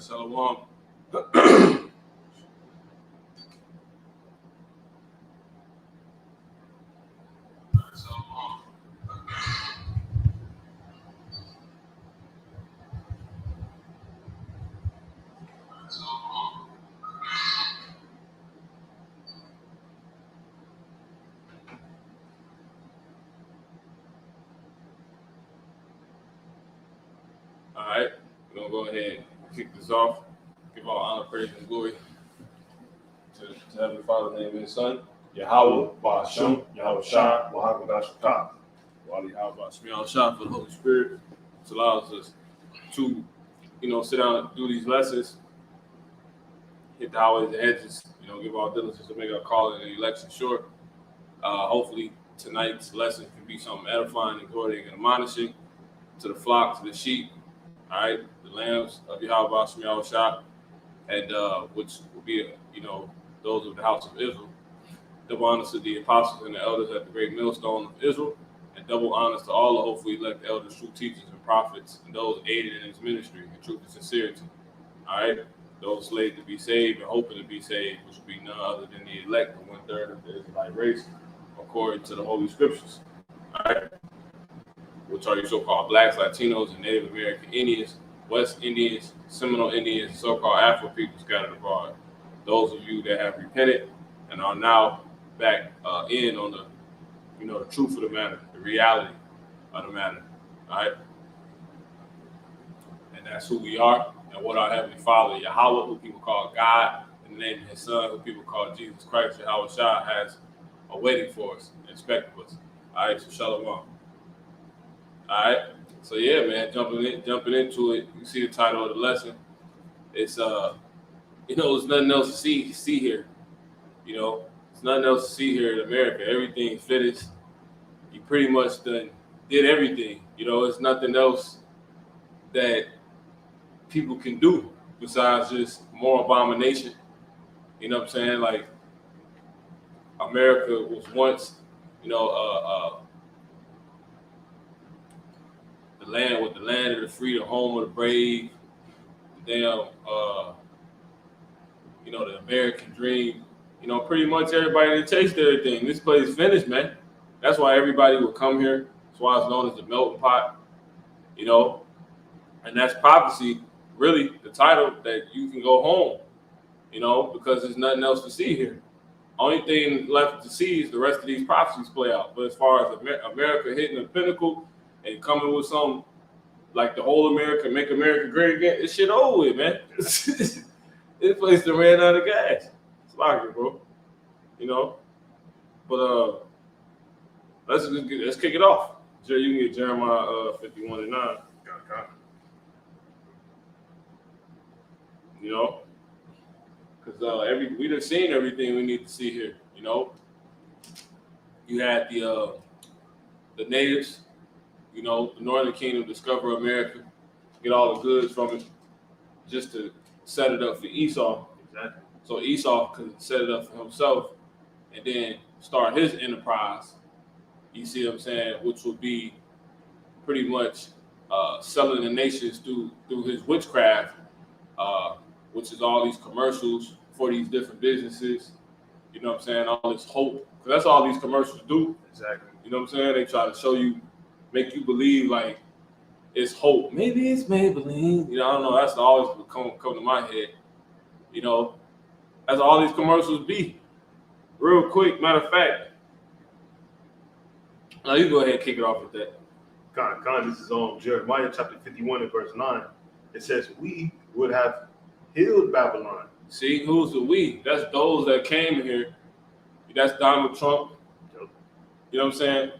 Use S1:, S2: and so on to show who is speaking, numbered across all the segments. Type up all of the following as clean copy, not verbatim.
S1: Shalom. All right, we're gonna go ahead and kick this off. Give all honor, praise, and glory to Heavenly Father, name and His Son,
S2: Yahweh, Ba'ashem, Yahweh Shah, Wahab Ba'ashakah.
S1: Wali Haba Shmiel Shah for the Holy Spirit, which allows us to, sit down and do these lessons, hit the highways and hedges, give our diligence to make our call in the election short. Hopefully tonight's lesson can be something edifying, exhorting, and admonishing to the flock, to the sheep, all right, the lambs of Yahweh Shemiah Shah, and which will be, those of the house of Israel. Double honors to the apostles and the elders at the great millstone of Israel, and double honors to all the hopefully elect elders, true teachers, and prophets, and those aided in his ministry in truth and sincerity. All right, those slated to be saved and hoping to be saved, which will be none other than the elect, the 1/3 of the Israelite race, according to the Holy Scriptures. All right, which are your so-called blacks, Latinos, and Native American Indians, West Indians, Seminole Indians, so-called Afro people scattered abroad. Those of you that have repented and are now back in on the, the truth of the matter, the reality of the matter. All right, and that's who we are and what our Heavenly Father, Yahweh, who people call God, in the name of His Son, who people call Jesus Christ, Yahweh Shah, has awaiting for us, expecting us. All right, so shalom. All right, so yeah, man, jumping into it. You see the title of the lesson. It's there's nothing else to see here. There's nothing else to see here in America. Everything finished. You pretty much did everything. It's nothing else that people can do besides just more abomination. You know what I'm saying? Like, America was once, the land of the free, the home of the brave, the damn, the American dream. Pretty much everybody that chased everything. This place finished, man. That's why everybody would come here. That's why it's known as the melting pot. And that's prophecy, really, the title that you can go home, because there's nothing else to see here. Only thing left to see is the rest of these prophecies play out. But as far as America hitting the pinnacle and coming with something like the whole America, make America great again, this shit over with, man. This place done ran out of gas. It's like it, bro. But let's kick it off. Jay, you can get Jeremiah 51:9.
S2: Got
S1: Because we done seen everything we need to see here. You had the natives, the Northern Kingdom discover America, get all the goods from it, just to set it up for Esau.
S2: Exactly.
S1: So Esau could set it up for himself and then start his enterprise. You see what I'm saying? Which would be pretty much selling the nations through his witchcraft, which is all these commercials for these different businesses. You know what I'm saying? All this hope. Because that's all these commercials do.
S2: Exactly.
S1: You know what I'm saying? They try to show you, make you believe like it's hope. Maybe it's Maybelline. I don't know. That's always come to my head. That's all these commercials be. Real quick, matter of fact. Now you go ahead and kick it off with that.
S2: Con, this is on Jeremiah chapter 51 and verse 9. It says, we would have healed Babylon.
S1: See, who's the we? That's those that came here. That's Donald Trump.
S2: Yep.
S1: You know what I'm saying?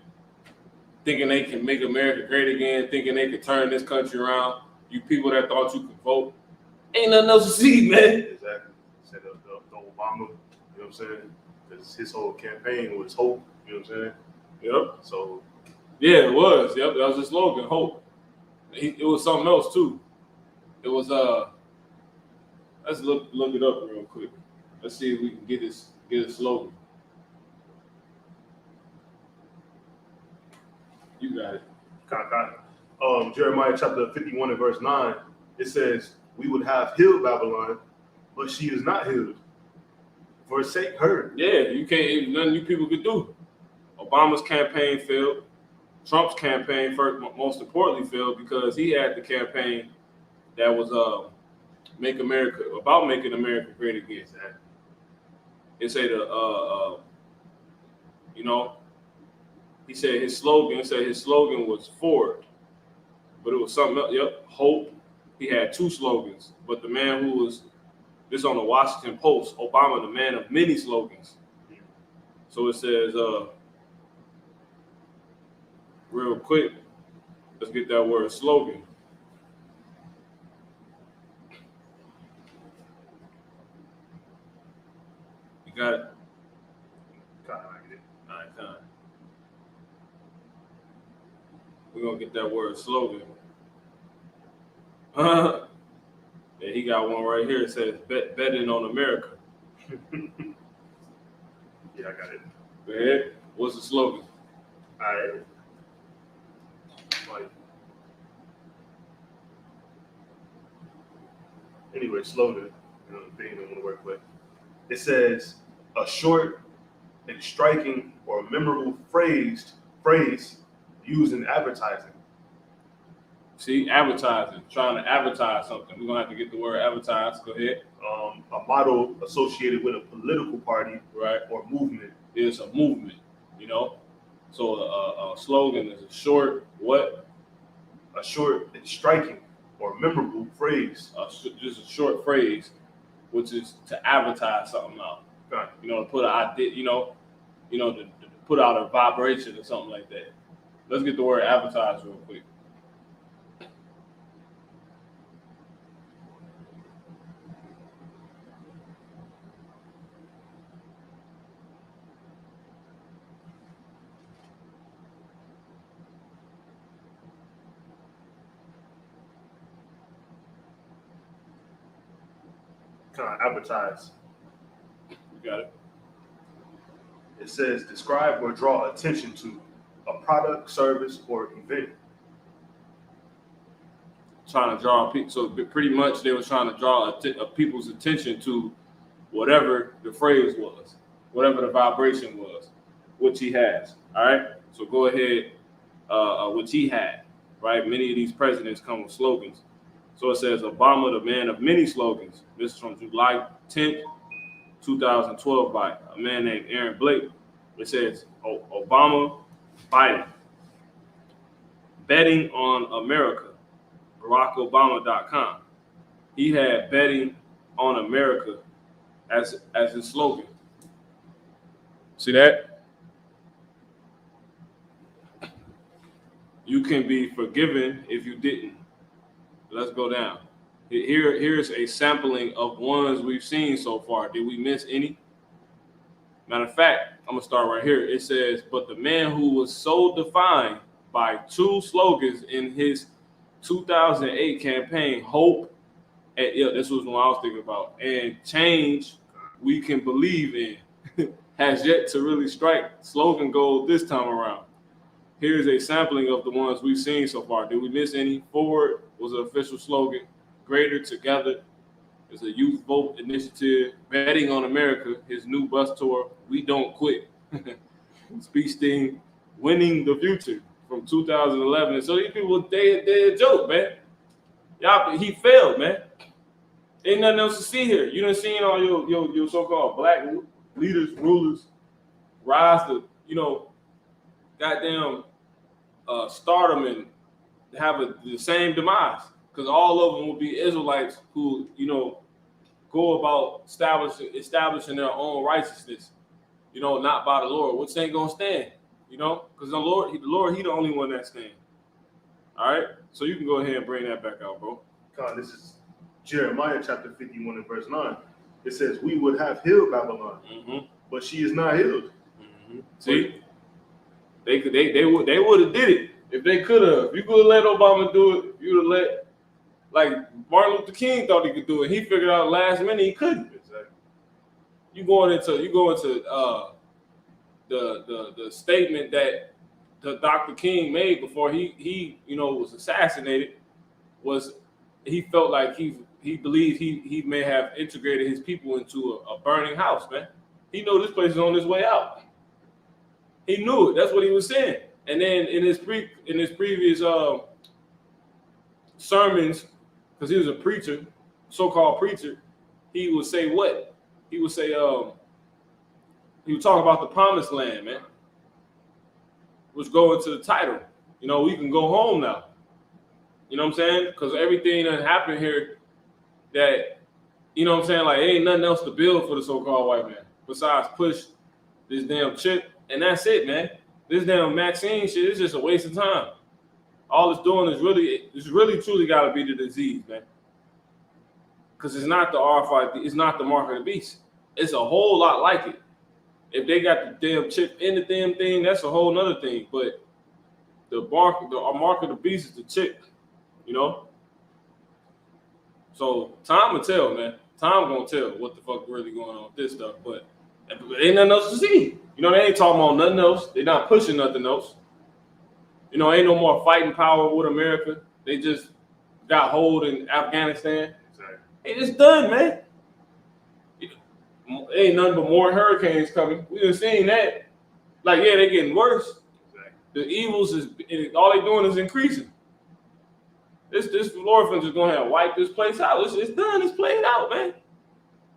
S1: Thinking they can make America great again, thinking they can turn this country around. You people that thought you could vote. Ain't nothing else to see, man.
S2: Exactly. Said the Obama, you know what I'm saying? Because his whole campaign was hope, you know what I'm saying?
S1: Yep.
S2: So,
S1: yeah, it was. Yep, that was his slogan, hope. It was something else, too. It was, let's look it up real quick. Let's see if we can get his slogan. You got it.
S2: Jeremiah chapter 51 and verse 9, it says, we would have healed Babylon, but she is not healed. Forsake her.
S1: Yeah, you can't. Nothing you people could do. Obama's campaign failed. Trump's campaign, first, most importantly, failed because he had the campaign that was making America great again. It said he said his slogan was forward, but it was something else. Yep, hope. He had two slogans, but the man who was this on the Washington Post, Obama, the man of many slogans. So it says, real quick, let's get that word slogan. You got it?
S2: God, I get it.
S1: All right, time. We're going to get that word slogan. Yeah, he got one right here. It says, betting on America.
S2: Yeah, I got it.
S1: Go ahead. What's the slogan?
S2: All right. Anyway, slogan, thing I want to work with. It says a short and striking or memorable phrase used in advertising.
S1: See, advertising, trying to advertise something. We're gonna have to get the word advertise. Go ahead.
S2: A motto associated with a political party,
S1: right,
S2: or movement.
S1: It's a movement, So a slogan is a short what?
S2: A short and striking or memorable phrase.
S1: Just a short phrase, which is to advertise something out.
S2: Right.
S1: To put an idea, to put out a vibration or something like that. Let's get the word advertise real quick.
S2: Advertise.
S1: You got it.
S2: It says describe or draw attention to a product, service, or event.
S1: Trying to draw people. So pretty much they were trying to draw people's attention to whatever the phrase was, whatever the vibration was, which he has. All right. So go ahead, which he had. Right. Many of these presidents come with slogans. So it says Obama, the man of many slogans. This is from July 10th, 2012 by a man named Aaron Blake. It says Obama, Biden, betting on America, BarackObama.com. He had betting on America as his slogan. See that? You can be forgiven if you didn't. Let's go down. Here's a sampling of ones we've seen so far. Did we miss any? Matter of fact, I'm gonna start right here. It says, but the man who was so defined by two slogans in his 2008 campaign, hope, and this was what I was thinking about, and change we can believe in, has yet to really strike slogan gold this time around. Here's a sampling of the ones we've seen so far. Did we miss any? Forward was an official slogan. Greater Together is a youth vote initiative. Betting on America, his new bus tour. We Don't Quit. Speech theme, Winning the Future from 2011. And so these people, they a joke, man. Y'all, he failed, man. Ain't nothing else to see here. You done seen all your so-called black leaders, rulers rise to, goddamn stardom and have the same demise, because all of them will be Israelites who go about establishing their own righteousness, not by the Lord, which ain't gonna stand, because the Lord, he the only one that stands. All right, so you can go ahead and bring that back out, bro.
S2: God, this is Jeremiah chapter 51 and verse 9. It says, "We would have healed Babylon, but she is not healed."
S1: See. They would have did it if they could have. You could have let Obama do it. You'd have let, like Martin Luther King thought he could do it. He figured out last minute he couldn't.
S2: Exactly.
S1: You go into the statement that the Dr. King made before he was assassinated, was he felt like he he believed he may have integrated his people into a burning house, man. He knew this place is on his way out. He knew it. That's what he was saying. And then in his previous sermons, because he was a preacher, so-called preacher, he would say what? He would say, he would talk about the promised land, man. Which go into the title. You know, we can go home now. You know what I'm saying? Because everything that happened here that, you know what I'm saying, like ain't nothing else to build for the so-called white man besides push this damn chip, and that's it, man. This damn vaccine shit is just a waste of time. All it's doing is really truly got to be the disease, man. Because it's not the RFID, it's not the mark of the beast. It's a whole lot like it. If they got the damn chip in the damn thing, that's a whole nother thing. But the mark of the beast is the chip, you know. So time will tell, man. Time gonna tell what the fuck really going on with this stuff. But ain't nothing else to see. You know, they ain't talking about nothing else. They not pushing nothing else. You know, ain't no more fighting power with America. They just got hold in Afghanistan.
S2: Exactly.
S1: It's done, man. Ain't nothing but more hurricanes coming. We done seen that. Like, yeah, they getting worse.
S2: Exactly.
S1: The evils is all they doing is increasing. This Lord just gonna have wiped this place out. It's done. It's played out, man.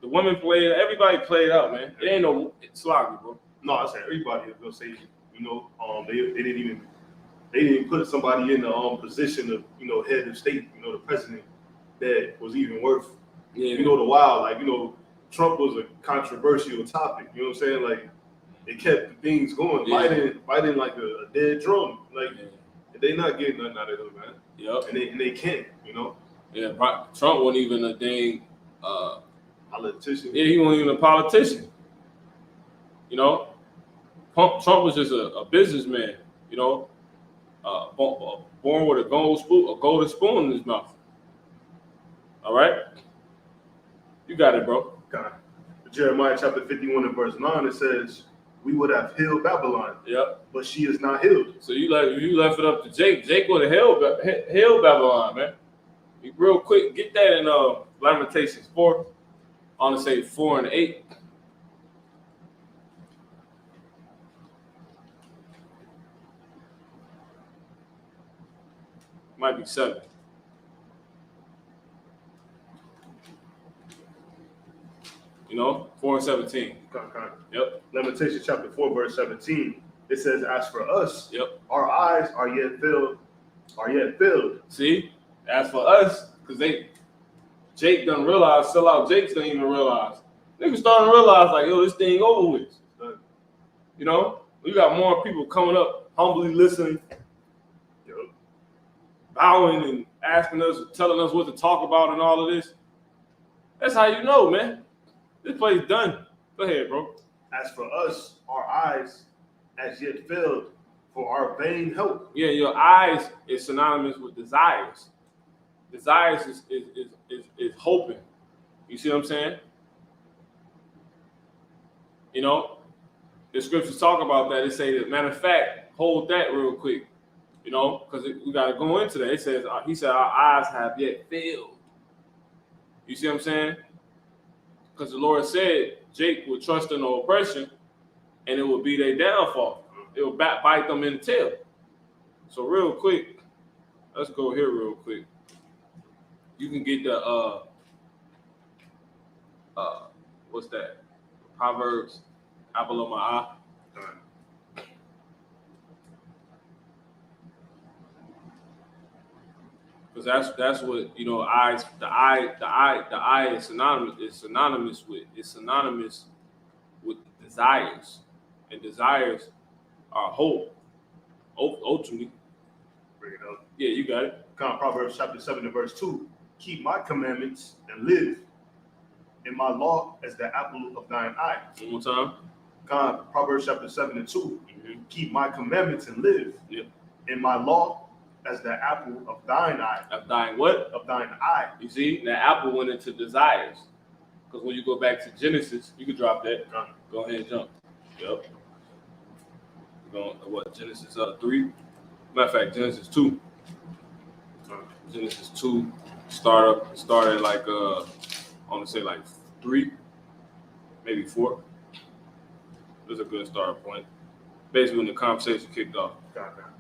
S1: The women played. Everybody played out, man. It ain't no sloppy, bro.
S2: No, I said everybody is gonna say, you know, they didn't put somebody in the position of, you know, head of state, you know, the president that was even worth,
S1: Yeah.
S2: you know, the while. Like, you know, Trump was a controversial topic. You know what I'm saying? Like, it kept things going.
S1: Yeah.
S2: Biden like a dead drum. Like,
S1: Yeah.
S2: they not getting nothing out of him, man.
S1: Yep.
S2: And they can't, you know.
S1: Yeah. Trump wasn't even a dang.
S2: Politician.
S1: Yeah, he wasn't even a politician. You know, Trump was just a businessman. You know, born with a golden spoon in his mouth. All right, you got it, bro.
S2: God. Jeremiah chapter 51 and verse 9, it says, "We would have healed Babylon,
S1: Yep.
S2: but she is not healed."
S1: So you left it up to Jake. Jake would have held Babylon, man. Real quick, get that in Lamentations 4. I want to say 4 and 8. Might be 7. You know, 4 and 17. Yep.
S2: Lamentations chapter 4, verse 17. It says, "As for us,
S1: Yep.
S2: our eyes are yet filled."
S1: See, as for us, because Jake doesn't realize, sell out Jakes don't even realize. Niggas starting to realize, like, yo, this thing over with. You know, we got more people coming up, humbly listening, bowing and asking us, telling us what to talk about and all of this. That's how you know, man. This place done. Go ahead, bro.
S2: "As for us, our eyes as yet filled for our vain hope."
S1: Yeah, your eyes is synonymous with desires. Desires is hoping. You see what I'm saying? You know, the scriptures talk about that. They say that, matter of fact, hold that real quick. You know, because we got to go into that. It says, he said, our eyes have yet filled. You see what I'm saying? Because the Lord said Jake would trust in no oppression, and it would be their downfall. It would bite them in the tail. So real quick, let's go here real quick. You can get the what's that? Proverbs, apple of my eye. Because that's what, you know, eyes. The eye is synonymous with desires, and desires are hope. Ultimately.
S2: Bring it up.
S1: Yeah, you got it.
S2: Proverbs chapter 7 and verse 2. "Keep my commandments and live, in my law as the apple of thine eye."
S1: One more time.
S2: Proverbs chapter 7 and 2.
S1: Mm-hmm.
S2: "Keep my commandments and live,
S1: Yep.
S2: in my law as the apple of thine eye."
S1: Of thine what?
S2: Of thine eye.
S1: You see, that apple went into desires. Because when you go back to Genesis, you can drop that. Go ahead and jump. Yep. Going what? Genesis 3. Matter of fact, Genesis 2. Genesis 2, start at like I want to say like 3, maybe 4. It was a good start point. Basically, when the conversation kicked off.
S2: God, God.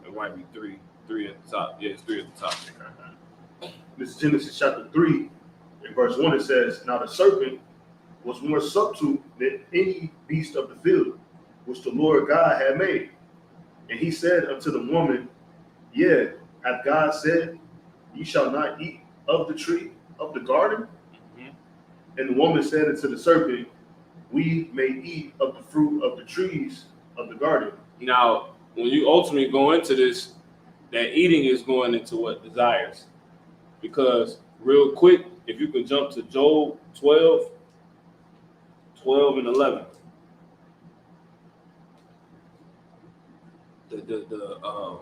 S1: It might be 3 at the top. Yeah, it's 3 at the top.
S2: This is Genesis chapter 3, in verse 1. It says, "Now the serpent was more subtle than any beast of the field, which the Lord God had made. And he said unto the woman, Yeah, hath God said, Ye shall not eat of the tree of the garden?
S1: Mm-hmm.
S2: And the woman said unto the serpent, We may eat of the fruit of the trees of the garden."
S1: Now, when you ultimately go into this, that eating is going into what? Desires. Because real quick, if you can jump to Job 12 and 11. The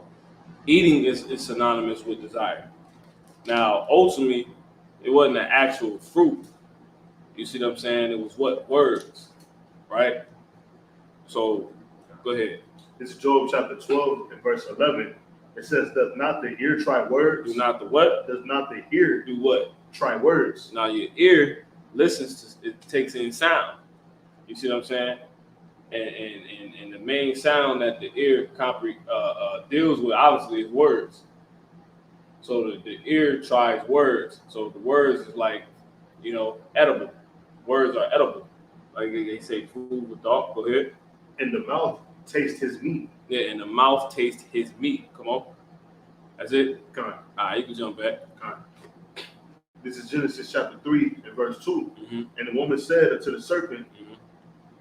S1: eating is synonymous with desire. Now, ultimately, it wasn't an actual fruit. You see what I'm saying? It was what? Words, right? So, go ahead.
S2: This is Job chapter 12 and verse 11. It says, Does not the ear try words?
S1: Do not the what?
S2: Does not the ear
S1: Do what?
S2: try words?
S1: Now, your ear listens to, it takes in sound. You see what I'm saying? And the main sound that the ear deals with, obviously, is words. So the ear tries words. So the words is like, edible. Words are edible. Like they say, food with dog. Go ahead.
S2: And the mouth taste his meat.
S1: Yeah, and the mouth tastes his meat. Come on. That's it.
S2: Come on.
S1: All right, you can jump back.
S2: Come on. This is Genesis chapter 3 and verse 2.
S1: Mm-hmm.
S2: And the woman said unto the serpent,
S1: Mm-hmm.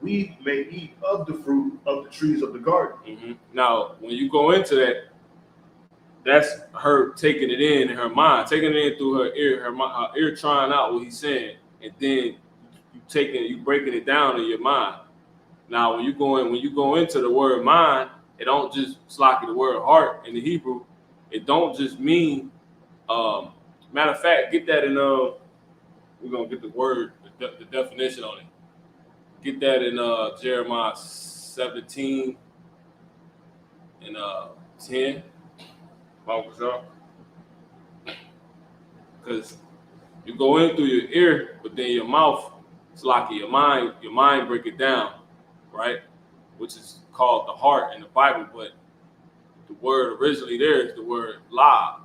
S2: We may eat of the fruit of the trees of the garden.
S1: Mm-hmm. Now, when you go into that, that's her taking it in her mind, taking it in through her ear, her ear trying out what he's saying, and then you breaking it down in your mind. Now, when you go into the word mind, it don't just sloppy the word heart in the Hebrew. It don't just mean. Matter of fact, get that in. We're gonna get the word, the definition on it. Get that in Jeremiah 17 and 10. Because you go in through your ear, but then your mouth, it's like your mind break it down, right? Which is called the heart in the Bible, but the word originally there is the word la.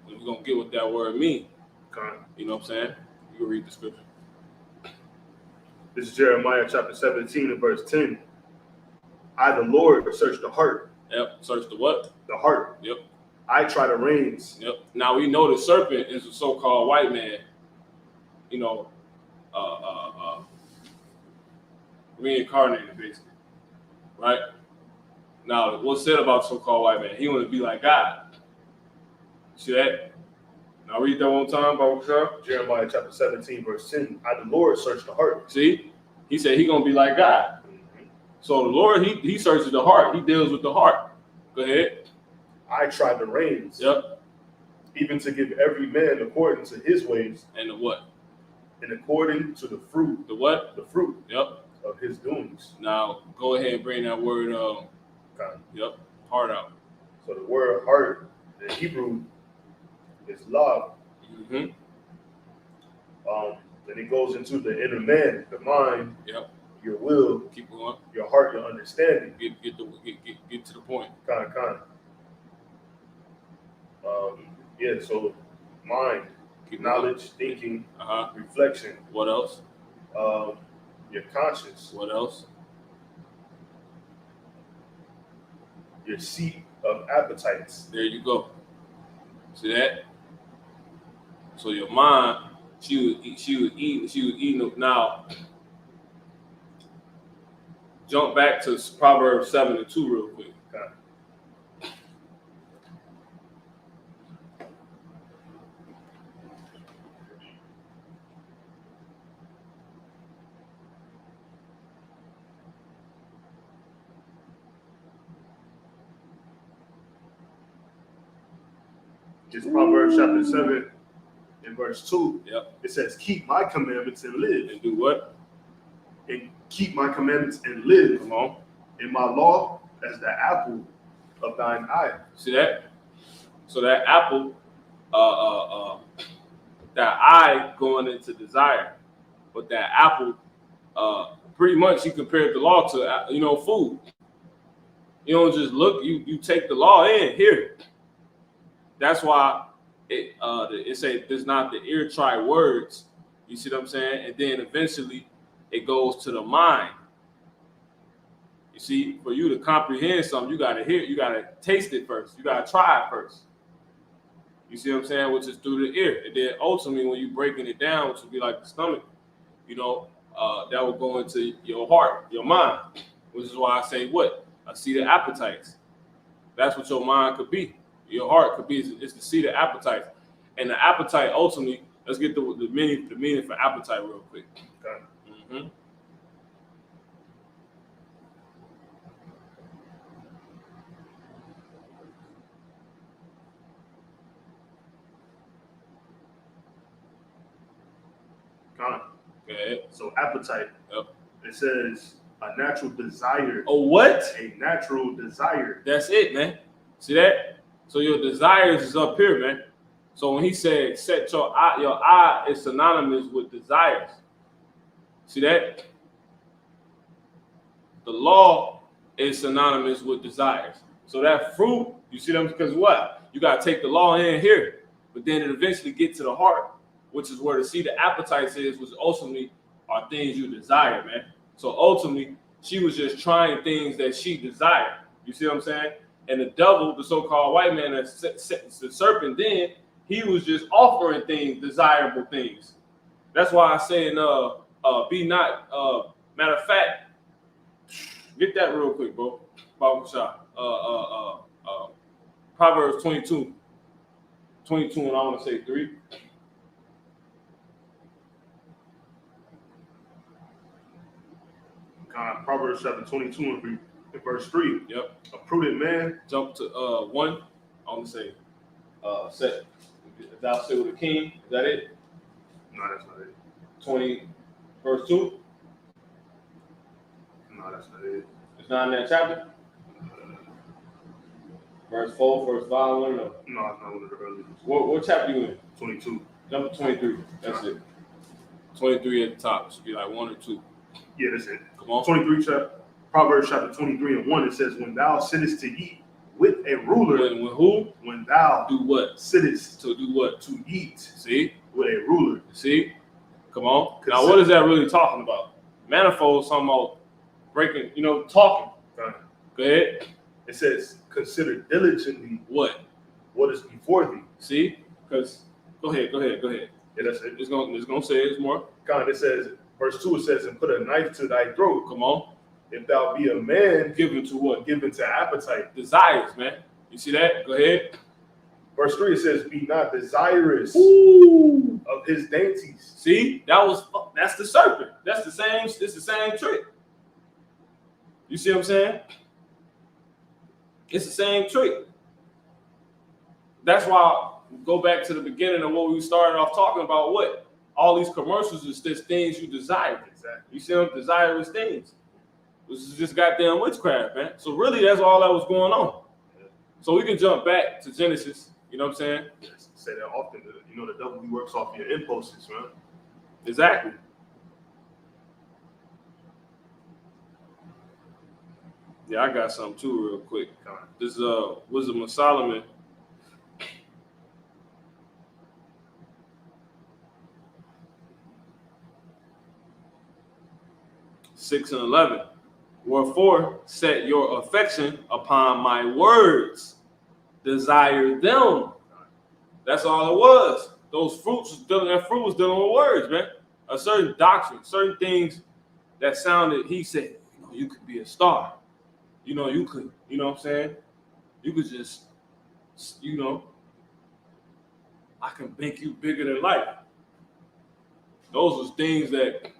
S1: And we're gonna get what that word means.
S2: Okay.
S1: You know what I'm saying? You can read the scripture.
S2: This is Jeremiah chapter 17 and verse 10. I, the Lord, search the heart.
S1: Yep. Search the what?
S2: The heart.
S1: Yep.
S2: I try the reins.
S1: Yep. Now we know the serpent is a so-called white man. Reincarnated, basically. Right? Now, what's said about so-called white man? He want to be like God. See that? Now read that one time, Bible Shah.
S2: Jeremiah chapter 17, verse 10. I, the Lord, search the heart.
S1: See? He said he gonna be like God.
S2: Mm-hmm.
S1: So the Lord, he searches the heart. He deals with the heart. Go ahead.
S2: I try the reins.
S1: Yep.
S2: Even to give every man according to his ways.
S1: And the what?
S2: And according to the fruit.
S1: The what?
S2: The fruit.
S1: Yep.
S2: Of his doings.
S1: Now go ahead and bring that word. Yep. Heart out.
S2: So the word heart in Hebrew is lav.
S1: Mm-hmm.
S2: Then it goes into the inner man, the mind.
S1: Yep.
S2: Your will.
S1: Keep going.
S2: Your heart, your understanding.
S1: Get to the point.
S2: Kind of. So mind,
S1: Keep
S2: knowledge, thinking,
S1: Uh-huh.
S2: reflection.
S1: What else?
S2: Your conscience.
S1: What else?
S2: Your seat of appetites.
S1: There you go. See that? So your mind, she was eating. Now, jump back to Proverbs 7 and 2 real quick.
S2: Okay. It's Proverbs chapter 7 and verse 2.
S1: Yep.
S2: It says, keep my commandments and live.
S1: And do what?
S2: And keep my commandments and live.
S1: Come on.
S2: In my law as the apple of thine eye.
S1: See that? So that apple, that eye going into desire, but that apple, pretty much he compared the law to food. You don't just look; you take the law in here. That's why it say there's not the ear try words. You see what I'm saying? And then eventually it goes to the mind. You see, for you to comprehend something, you gotta hear, you gotta taste it first, you gotta try it first. You see what I'm saying? Which is through the ear. And then ultimately when you're breaking it down, which would be like the stomach, that will go into your heart, your mind. Which is why I say what? I see the appetites. That's what your mind could be. Your heart could be is to see the appetite. And the appetite ultimately, let's get the meaning for appetite real quick.
S2: Okay.
S1: Mm-hmm. Okay.
S2: So appetite.
S1: Yep.
S2: It says a natural desire.
S1: Oh, what?
S2: A natural desire.
S1: That's it, man. See that? So your desires is up here, man. So when he said set your eye is synonymous with desires. See that? The law is synonymous with desires. So that fruit, you see them, because what? You got to take the law in here, but then it eventually get to the heart, which is where the see the appetites is, which ultimately are things you desire, man. So ultimately, she was just trying things that she desired. You see what I'm saying? And the devil, the so-called white man, the serpent, then he was just offering things, desirable things. That's why I say, be not. Matter of fact, get that real quick, bro. Bible shot. Proverbs 22, and I want to say 3.
S2: Proverbs chapter 22 and verse 3.
S1: Yep.
S2: A prudent man.
S1: Jump to 1. I want to say, set. Thou sit with a king. Is that it?
S2: No, that's not it.
S1: 20, verse 2.
S2: No, that's not it.
S1: It's not in that chapter. Verse 4, verse 5. I want to know.
S2: No, it's not one of the earliest.
S1: What chapter you in?
S2: 22.
S1: Jump to 23. That's it. 23 at the top. It should be like 1 or 2.
S2: Yeah, that's it.
S1: Come on.
S2: 23 Proverbs chapter 23 and 1. It says, when thou sittest to eat with a ruler.
S1: When who?
S2: When thou
S1: do what?
S2: Sittest
S1: to do what?
S2: To eat.
S1: See?
S2: With a ruler.
S1: See? Come on. Now, what is that really talking about? Manifold is talking about breaking, talking.
S2: Right.
S1: Go ahead.
S2: It says, consider diligently
S1: what
S2: is before thee.
S1: See? Because go ahead.
S2: Yeah, that's it.
S1: It's gonna say it's more.
S2: It says, verse 2, it says, and put a knife to thy throat.
S1: Come on.
S2: If thou be a man,
S1: given to what?
S2: Given to appetite.
S1: Desires, man. You see that? Go ahead.
S2: Verse 3, it says, be not desirous of his dainties.
S1: See? That's the serpent. It's the same trick. You see what I'm saying? It's the same trick. That's why go back to the beginning of what we started off talking about. What? All these commercials is just things you desire.
S2: Exactly.
S1: You see them desirous things. This is just goddamn witchcraft, man. So really, that's all that was going on. Yeah. So we can jump back to Genesis. You know what I'm saying?
S2: Yes, say that often. The devil, he works off your impulses, man.
S1: Exactly. Yeah, I got something too real quick. This Wisdom of Solomon. (6 and 11). Wherefore set your affection upon my words, desire them. That's all it was. Those fruits that fruit was dealing with words, man. A certain doctrine, certain things that sounded. He said, you could be a star. You could. You know what I'm saying? You could just, I can make you bigger than life. Those was things that,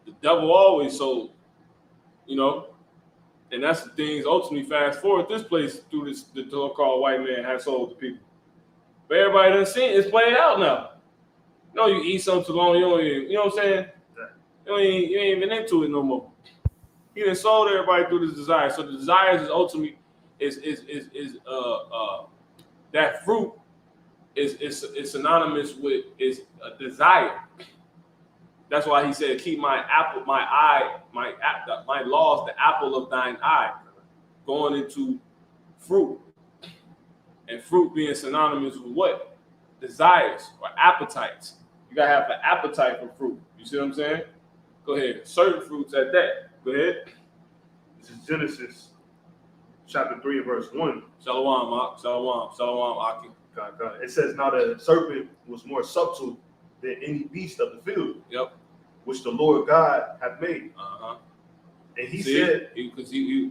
S1: the devil always sold, and that's the things ultimately fast forward this place through this, the so-called white man has sold to people. But everybody done seen it. It's played out now. You eat something too long, you don't even, you know what I'm saying? You ain't even into it no more. He done sold everybody through this desire. So the desires is ultimately is that fruit is synonymous with is a desire. That's why he said, "Keep my laws, the apple of thine eye," going into fruit, and fruit being synonymous with what? Desires or appetites. You gotta have an appetite for fruit. You see what I'm saying? Go ahead. Certain fruits at that. Go ahead.
S2: This is Genesis chapter 3 and verse 1.
S1: Shalom, Mark. Shalom, Aki.
S2: It says, now the serpent was more subtle than any beast of the field,
S1: Yep.
S2: which the Lord God hath made.
S1: Uh-huh.
S2: And he said,
S1: because he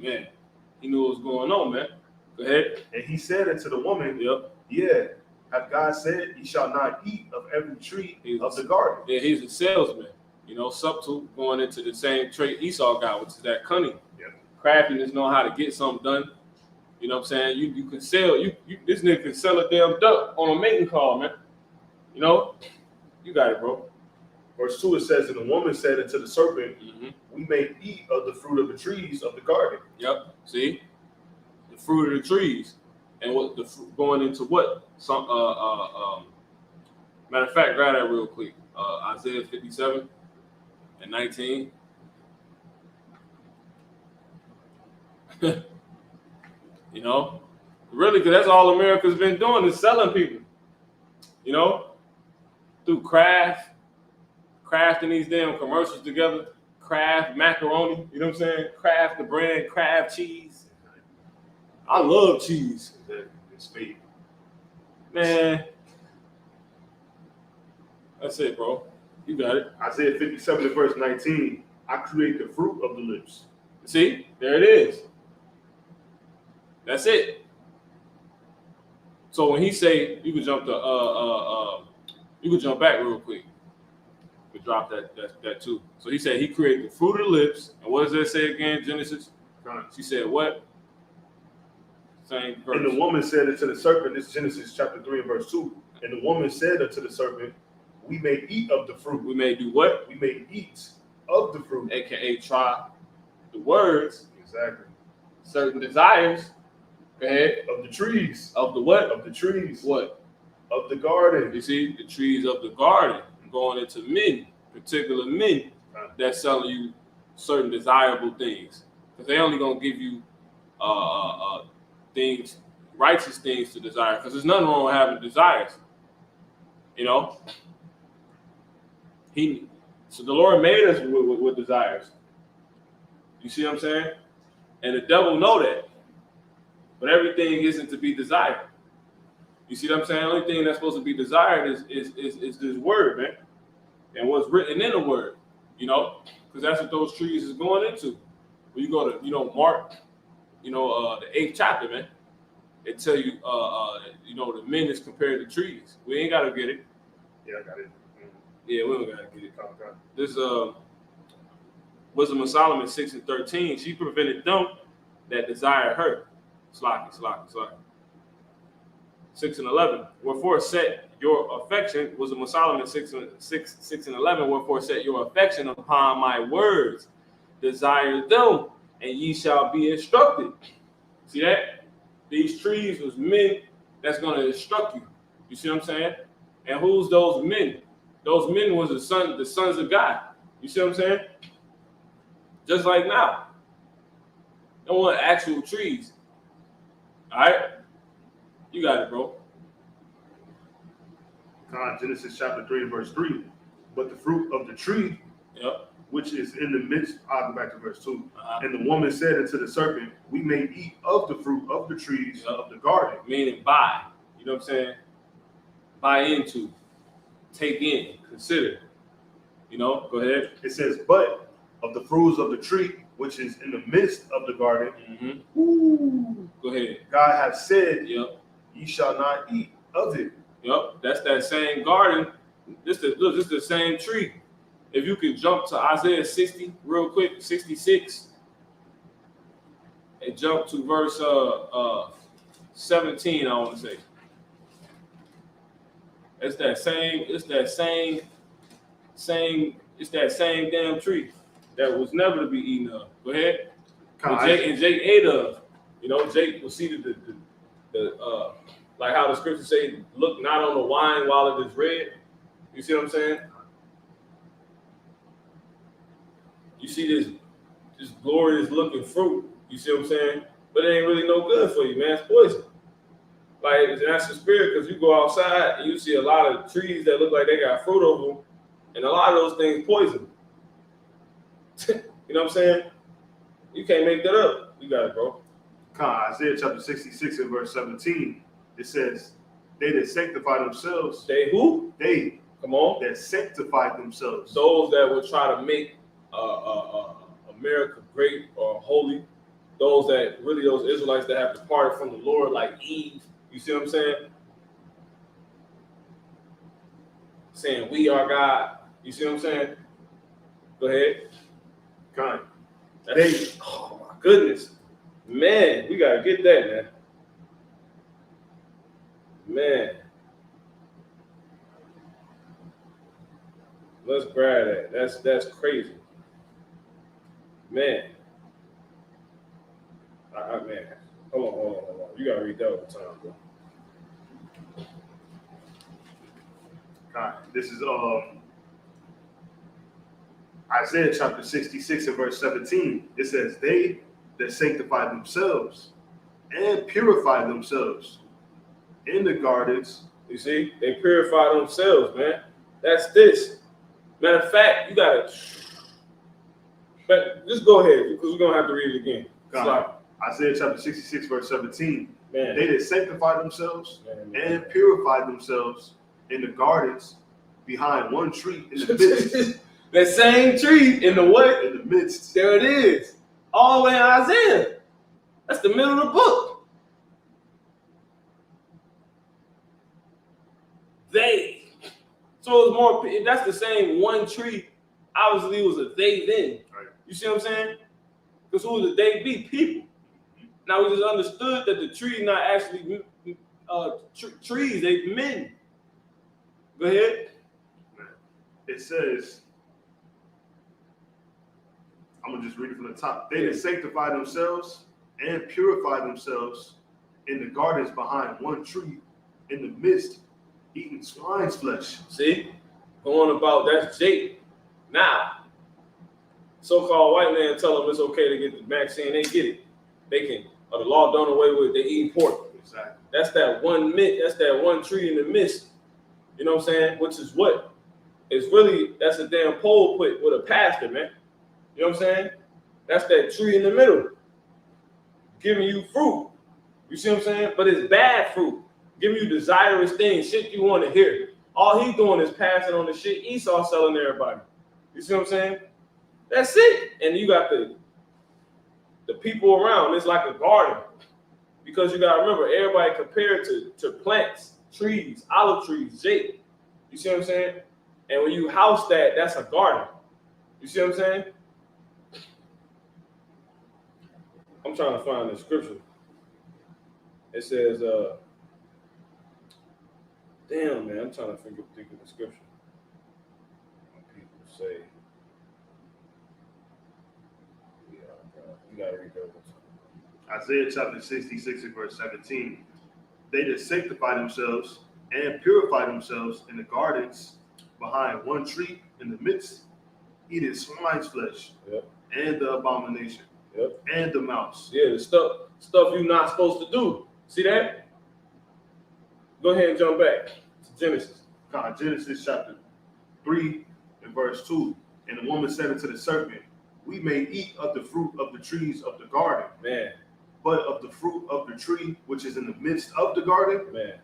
S1: knew what was going on, man. Go ahead.
S2: and he said unto the woman,
S1: Yep.
S2: yeah, hath God said, ye shall not eat of every tree of the garden.
S1: Yeah, he's a salesman. Subtle, going into the same trait Esau got, which is that cunning.
S2: Yep.
S1: Craftiness, know how to get something done. You know what I'm saying? You can sell, this nigga can sell a damn duck on a mating call, man. You got it, bro.
S2: Verse 2, it says, and the woman said unto the serpent,
S1: Mm-hmm.
S2: we may eat of the fruit of the trees of the garden.
S1: Yep. See? The fruit of the trees. And what the going into what? Some matter of fact, grab that real quick. Isaiah 57 and 19. Really, because that's all America's been doing is selling people. Through crafting these damn commercials together. Kraft macaroni, you know what I'm saying? Kraft the brand, Kraft cheese. I love cheese.
S2: It's fake.
S1: Man. That's it, bro. You got it.
S2: Isaiah 57 and verse 19, I create the fruit of the lips.
S1: See? There it is. That's it. So when he say, you could jump back real quick. We drop that too. So he said he created the fruit of the lips. And what does that say again, Genesis? She said what? Same verse.
S2: And the woman said unto the serpent, this is Genesis chapter 3 and verse 2. And the woman said unto the serpent, we may eat of the fruit.
S1: We may do what?
S2: We may eat of the fruit.
S1: AKA try the words.
S2: Exactly.
S1: Certain desires. Go ahead.
S2: Of the trees.
S1: Of the what?
S2: Of the trees.
S1: What?
S2: Of the garden.
S1: You see, the trees of the garden. Going into men, particular men that's selling you certain desirable things. Because they only going to give you things, righteous things to desire. Because there's nothing wrong with having desires. So the Lord made us with desires. You see what I'm saying? And the devil know that. But everything isn't to be desired. You see what I'm saying? The only thing that's supposed to be desired is this word, man. And what's written in the word, because that's what those trees is going into. When you go to, Mark, the 8th chapter, man, it tell you, the men is compared to trees. We ain't got to get it.
S2: Yeah, I got it.
S1: Yeah, we don't got to get it. This Wisdom of Solomon 6 and 13, she prevented them that desire her. Slocky. 6 and 11. Wherefore set your affection, Wisdom of Solomon 6 and 11. Wherefore set your affection upon my words, desire them, and ye shall be instructed. See that? These trees was men that's going to instruct you. You see what I'm saying? And who's those men? Those men was the sons of God. You see what I'm saying? Just like now. Don't want actual trees. All right? You got it, bro.
S2: Genesis chapter 3 and verse 3. But the fruit of the tree, which is in the midst, I'll go back to verse 2. And the woman said unto the serpent, we may eat of the fruit of the trees of the garden.
S1: Meaning buy. You know what I'm saying? Buy into. Take in. Consider. Go ahead.
S2: It says, but of the fruits of the tree, which is in the midst of the garden,
S1: go ahead.
S2: God hath said, ye shall not eat of it.
S1: That's that same garden. This is the same tree. If you can jump to Isaiah 60 real quick, 66, and jump to verse 17, I want to say. It's that same damn tree. that was never to be eaten of. Go ahead.
S2: Con,
S1: And Jake ate of. You know, Jake was seated the like how the scriptures say, look not on the wine while it is red. You see what I'm saying? You see this glorious looking fruit. You see what I'm saying? But it ain't really no good for you, man. It's poison. Like, that's the spirit, because you go outside and you see a lot of trees that look like they got fruit over them, and a lot of those things poison. You know what I'm saying? You can't make that up. You got it, bro.
S2: Con, Isaiah chapter 66 and verse 17, it says, they that sanctify themselves.
S1: They who?
S2: They
S1: Come on.
S2: that sanctify themselves.
S1: Those that will try to make America great or holy. Those Israelites that have departed from the Lord, like Eve. You see what I'm saying? Saying we are God. You see what I'm saying? Go ahead.
S2: Con.
S1: Oh my goodness. Man, we gotta get that, man. Let's grab that. That's crazy. Man. Man. Hold on. You gotta read that over time, bro.
S2: God, this is Isaiah chapter 66 and verse 17. It says, they that sanctify themselves and purify themselves in the gardens.
S1: You see, they purify themselves, man. That's this. Matter of fact, you gotta. But just go ahead, because we're gonna have to read it again.
S2: God, Isaiah chapter 66 verse 17.
S1: Man.
S2: They that sanctify themselves and purify themselves in the gardens behind one tree in the midst.
S1: That same tree in the what?
S2: In the midst.
S1: There it is. All the way in Isaiah. That's the middle of the book. They. So it's more, if that's the same one tree, obviously it was a they then.
S2: Right.
S1: You see what I'm saying? Because who would the they be? People. Now we just understood that the tree not actually trees, they men. Go ahead.
S2: It says, I'm going to just read it from the top. They that sanctify themselves and purify themselves in the gardens behind one tree in the midst, eating swine's flesh.
S1: See? Going about, that's Jake. Now, so-called white man tell them it's okay to get the vaccine, they get it. They can, the law done away with, they eat pork.
S2: Exactly.
S1: That's that one tree in the midst. You know what I'm saying? Which is what? It's really, that's a damn pole put with a pastor, man. You know what I'm saying? That's that tree in the middle. Giving you fruit. You see what I'm saying? But it's bad fruit. Giving you desirous things, shit you want to hear. All he's doing is passing on the shit Esau selling to everybody. You see what I'm saying? That's it. And you got the people around. It's like a garden. Because you got to remember, everybody compared to plants, trees, olive trees, jade. You see what I'm saying? And when you house that, that's a garden. You see what I'm saying? I'm trying to find the scripture. It says, damn, man, I'm trying to think of the scripture. When people say, you got to read that one.
S2: Isaiah chapter 66 and verse 17. They that sanctify themselves and purify themselves in the gardens behind one tree in the midst, eating swine's flesh,
S1: yep,
S2: and the abomination,
S1: yep,
S2: and the mouse.
S1: Yeah, the stuff you're not supposed to do. See that? Go ahead and jump back to Genesis.
S2: God, Genesis chapter 3 and verse 2. And the woman said unto the serpent, we may eat of the fruit of the trees of the garden,
S1: Man,
S2: but of the fruit of the tree which is in the midst of the garden,
S1: man,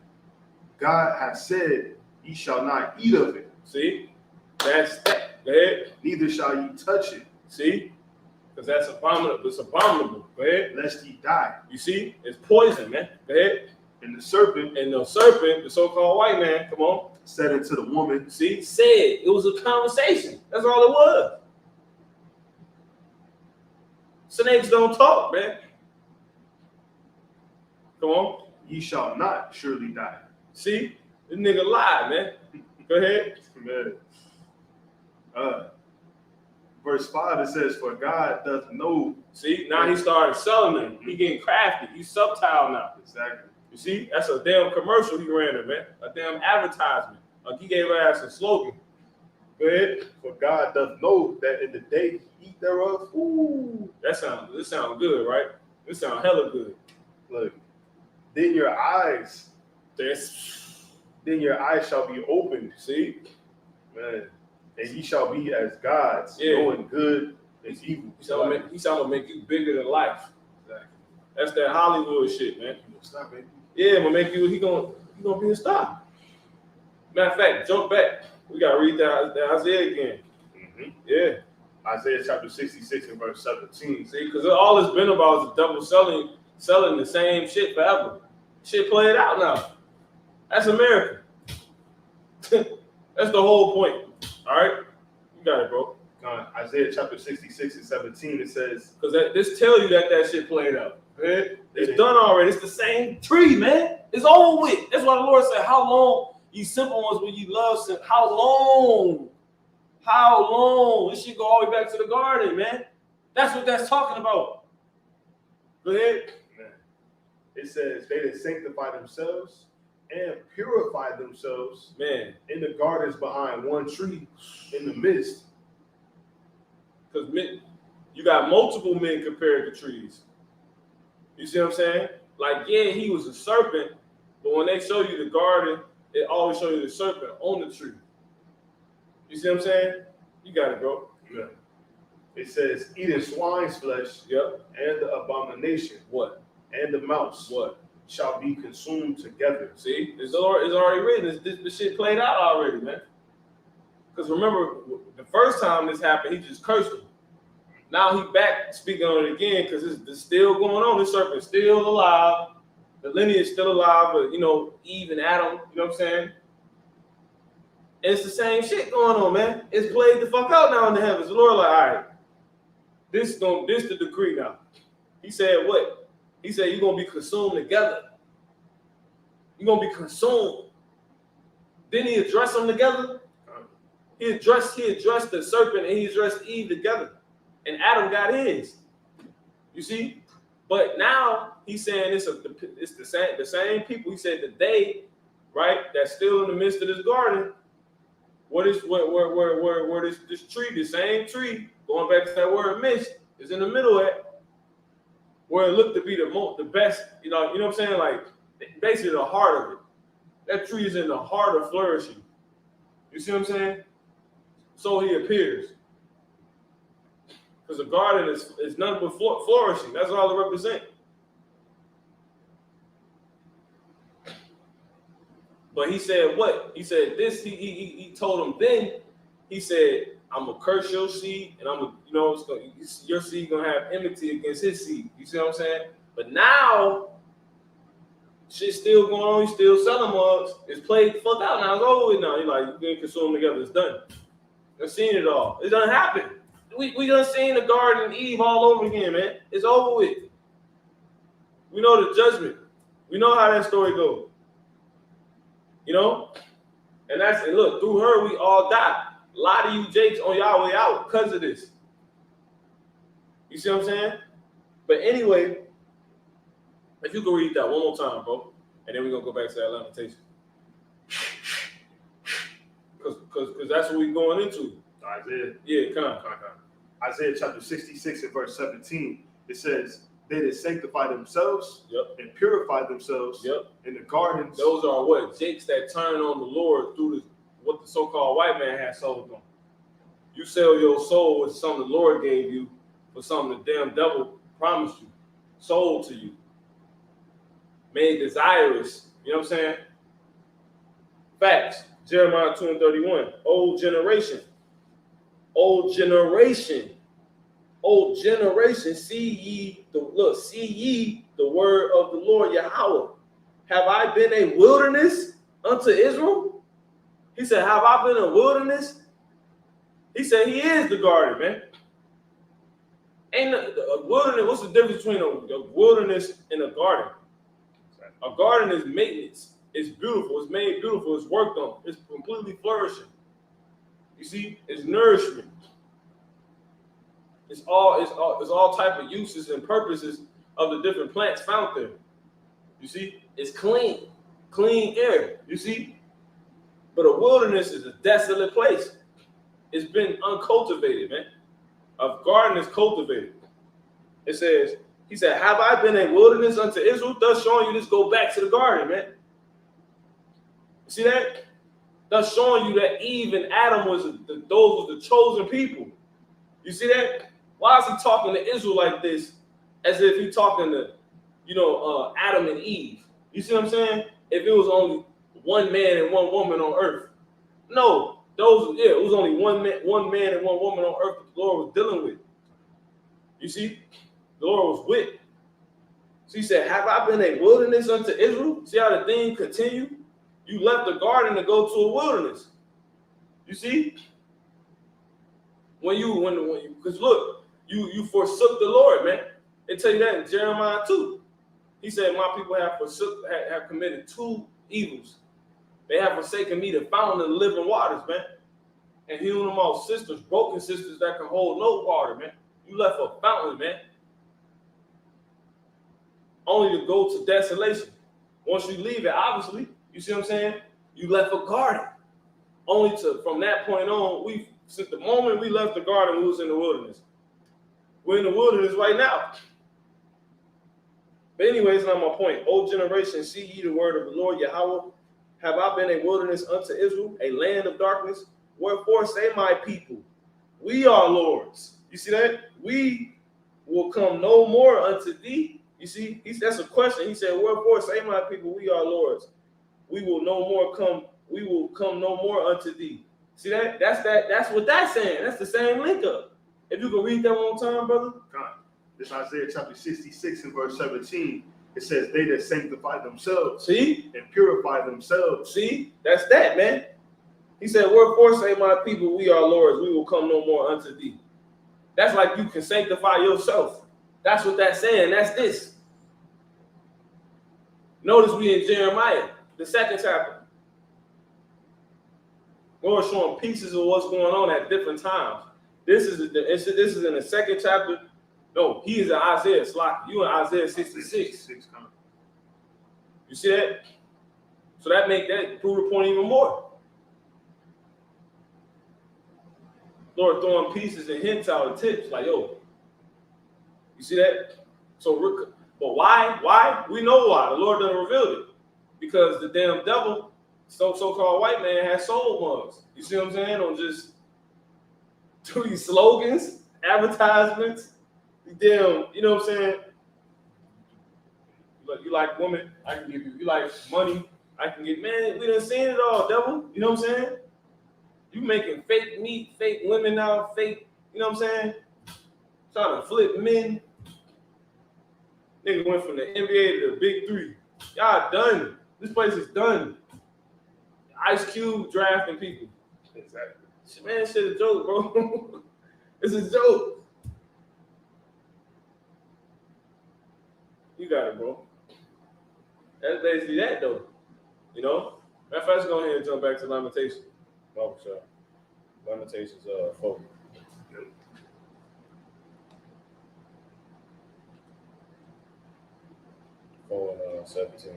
S2: God hath said, ye shall not eat of it.
S1: See? That's that. Go ahead.
S2: Neither shall ye touch it.
S1: See? Because that's abominable. It's abominable. Go ahead.
S2: Lest ye die.
S1: You see? It's poison, man. Go ahead.
S2: And the serpent,
S1: the so-called white man, come on,
S2: said unto the woman,
S1: see, said it was a conversation. That's all it was. Snakes don't talk, man. Come on.
S2: ye shall not surely die.
S1: See? This nigga lied, man. Go ahead.
S2: Man. verse 5, it says, for God doth know.
S1: See, now he started selling them. He getting crafty. He's subtile now.
S2: Exactly.
S1: You see, that's a damn commercial he ran it, man. A damn advertisement. Like he gave her ass a slogan. Go ahead.
S2: For God doth know that in the day he eat thereof.
S1: Ooh, this sounds good, right? This sounds hella good.
S2: Look, then your eyes shall be opened.
S1: See?
S2: Man. And ye shall be as gods,
S1: Yeah.
S2: knowing good and evil.
S1: He's gonna make you bigger than life.
S2: Exactly.
S1: That's that Hollywood shit, man.
S2: Stop it.
S1: Yeah, gonna make you. He gonna be a star. Matter of fact, jump back. We gotta read that Isaiah again.
S2: Mm-hmm.
S1: Yeah.
S2: Isaiah chapter 66 and verse 17.
S1: See, because all it's been about is the devil selling the same shit forever. Shit played out now. That's America. That's the whole point. All right, you got it, bro.
S2: Isaiah chapter 66 and 17, it says,
S1: Because this tell you that shit played out. Man. It's done already. It's the same tree, man. It's over with. That's why the Lord said, how long, you simple ones, when you love sin, how long? How long? This shit go all the way back to the garden, man. That's what that's talking about. Go ahead.
S2: Man. It says, they that sanctify themselves and purify themselves,
S1: Man,
S2: in the gardens behind one tree in the midst.
S1: because you got multiple men compared to trees. You see what I'm saying? Like, yeah, he was a serpent, but when they show you the garden, it always show you the serpent on the tree. You see what I'm saying? You got it, bro.
S2: Yeah. It says, eating swine's flesh,
S1: Yep.
S2: and the abomination,
S1: What?
S2: and the mouse,
S1: What?
S2: shall be consumed together.
S1: See, it's already written. This shit played out already, man. Because remember, the first time this happened, he just cursed him. Now he back speaking on it again because it's still going on. This serpent's still alive. The lineage is still alive, but Eve and Adam, you know what I'm saying? And it's the same shit going on, man. It's played the fuck out now in the heavens. The Lord like, all right, this the decree now. He said what? He said you're gonna be consumed together. You're gonna be consumed. Didn't he address them together? He addressed the serpent and he addressed Eve together. And Adam got his. You see? But now he's saying it's the same people. He said that they, right, that's still in the midst of this garden. Where this tree, the same tree, going back to that word midst, is in the middle at where it looked to be the best, you know what I'm saying? Like basically the heart of it. That tree is in the heart of flourishing. You see what I'm saying? So he appears. Because the garden is nothing but flourishing. That's all it represents. But he said what? He said this, he told him then, he said, I'm gonna curse your seed, and your seed gonna have enmity against his seed. You see what I'm saying? But now, shit's still going on. He's still selling mugs. It's played the fuck out now. It's over with now. You're like, you can consume them together. It's done. I've seen it all. It done happened. We done seen the Garden of Eve all over again, man. It's over with. We know the judgment. We know how that story goes. And look, through her, we all die. A lot of you Jakes on y'all way out because of this. You see what I'm saying? But anyway, if you can read that one more time, bro, and then we're going to go back to that lamentation. Because that's what we're going into.
S2: Isaiah.
S1: Yeah, come on.
S2: Isaiah chapter 66 and verse 17, it says, they that sanctify themselves and purify themselves in the gardens.
S1: Those are what? Jakes that turn on the Lord through what the so-called white man has sold them. You sell your soul with something the Lord gave you for something the damn devil promised you, sold to you, made desirous. You know what I'm saying? Facts. Jeremiah 2:31. Old generation, see ye the word of the Lord Yahweh. Have I been a wilderness unto Israel? He said, have I been a wilderness? He said he is the garden, man. Ain't a wilderness, what's the difference between a wilderness and a garden? A garden is maintenance. It's beautiful. It's made beautiful. It's worked on. It's completely flourishing. You see, it's nourishment. It's all type of uses and purposes of the different plants found there. You see, it's clean air. You see, but a wilderness is a desolate place. It's been uncultivated, man. A garden is cultivated. It says, he said, have I been a wilderness unto Israel? Thus showing you this, go back to the garden, man. You see that? Thus showing you that Eve and Adam those were the chosen people. You see that? Why is he talking to Israel like this, as if he's talking to, Adam and Eve? You see what I'm saying? If it was only one man and one woman on earth. No, it was only one man and one woman on earth that the Lord was dealing with. You see? The Lord was with. So he said, have I been a wilderness unto Israel? See how the thing continued? You left the garden to go to a wilderness. You see? Because look, you forsook the Lord, man. They tell you that in Jeremiah 2. He said, my people have committed 2 evils. They have forsaken me, the fountain of the living waters, man. And hewn them all sisters, broken sisters that can hold no water, man. You left a fountain, man. Only to go to desolation. Once you leave it, obviously, you see what I'm saying? You left a garden. Only to, from that point on, since the moment we left the garden, we was in the wilderness. We're in the wilderness right now. But anyways, not my point. O generation, see ye the word of the Lord Yahweh. Have I been a wilderness unto Israel, a land of darkness? Wherefore say my people, we are lords. You see that? We will come no more unto thee. You see, that's a question. He said, wherefore say my people, we are lords. We will come no more unto thee. See that? That's what that's saying. That's the same link up. If you can read that one time, brother.
S2: This Isaiah chapter 66 and verse 17. It says, they that sanctify themselves,
S1: see,
S2: and purify themselves.
S1: See, that's that, man. He said, wherefore say my people, we are lords, we will come no more unto thee. That's like you can sanctify yourself. That's what that's saying. That's this. Notice we in Jeremiah, the 2nd chapter. Lord showing pieces of what's going on at different times. This is in the 2nd chapter. No, he is in Isaiah. You in Isaiah 66. You see that? So that make that prove the point even more. Lord throwing pieces and hints out and tips like, yo, you see that? So, but why? Why? We know why. The Lord done revealed it. Because the damn devil, so-called white man, has soul mugs. You see what I'm saying? On just do these slogans, advertisements, damn, you know what I'm saying? You like women, I can give you. You like money, I can get. Man, we done seen it all, devil. You know what I'm saying? You making fake meat, fake women now, fake, you know what I'm saying? Trying to flip men. Nigga went from the NBA to the Big 3. Y'all done. This place is done. Ice Cube drafting people. Exactly. Man, shit a joke, bro. It's a joke. You got it, bro. That's basically that, though. You know? Matter of fact, let's go ahead and jump back to Lamentations. Lamentations 4. Yep. 4 and 17.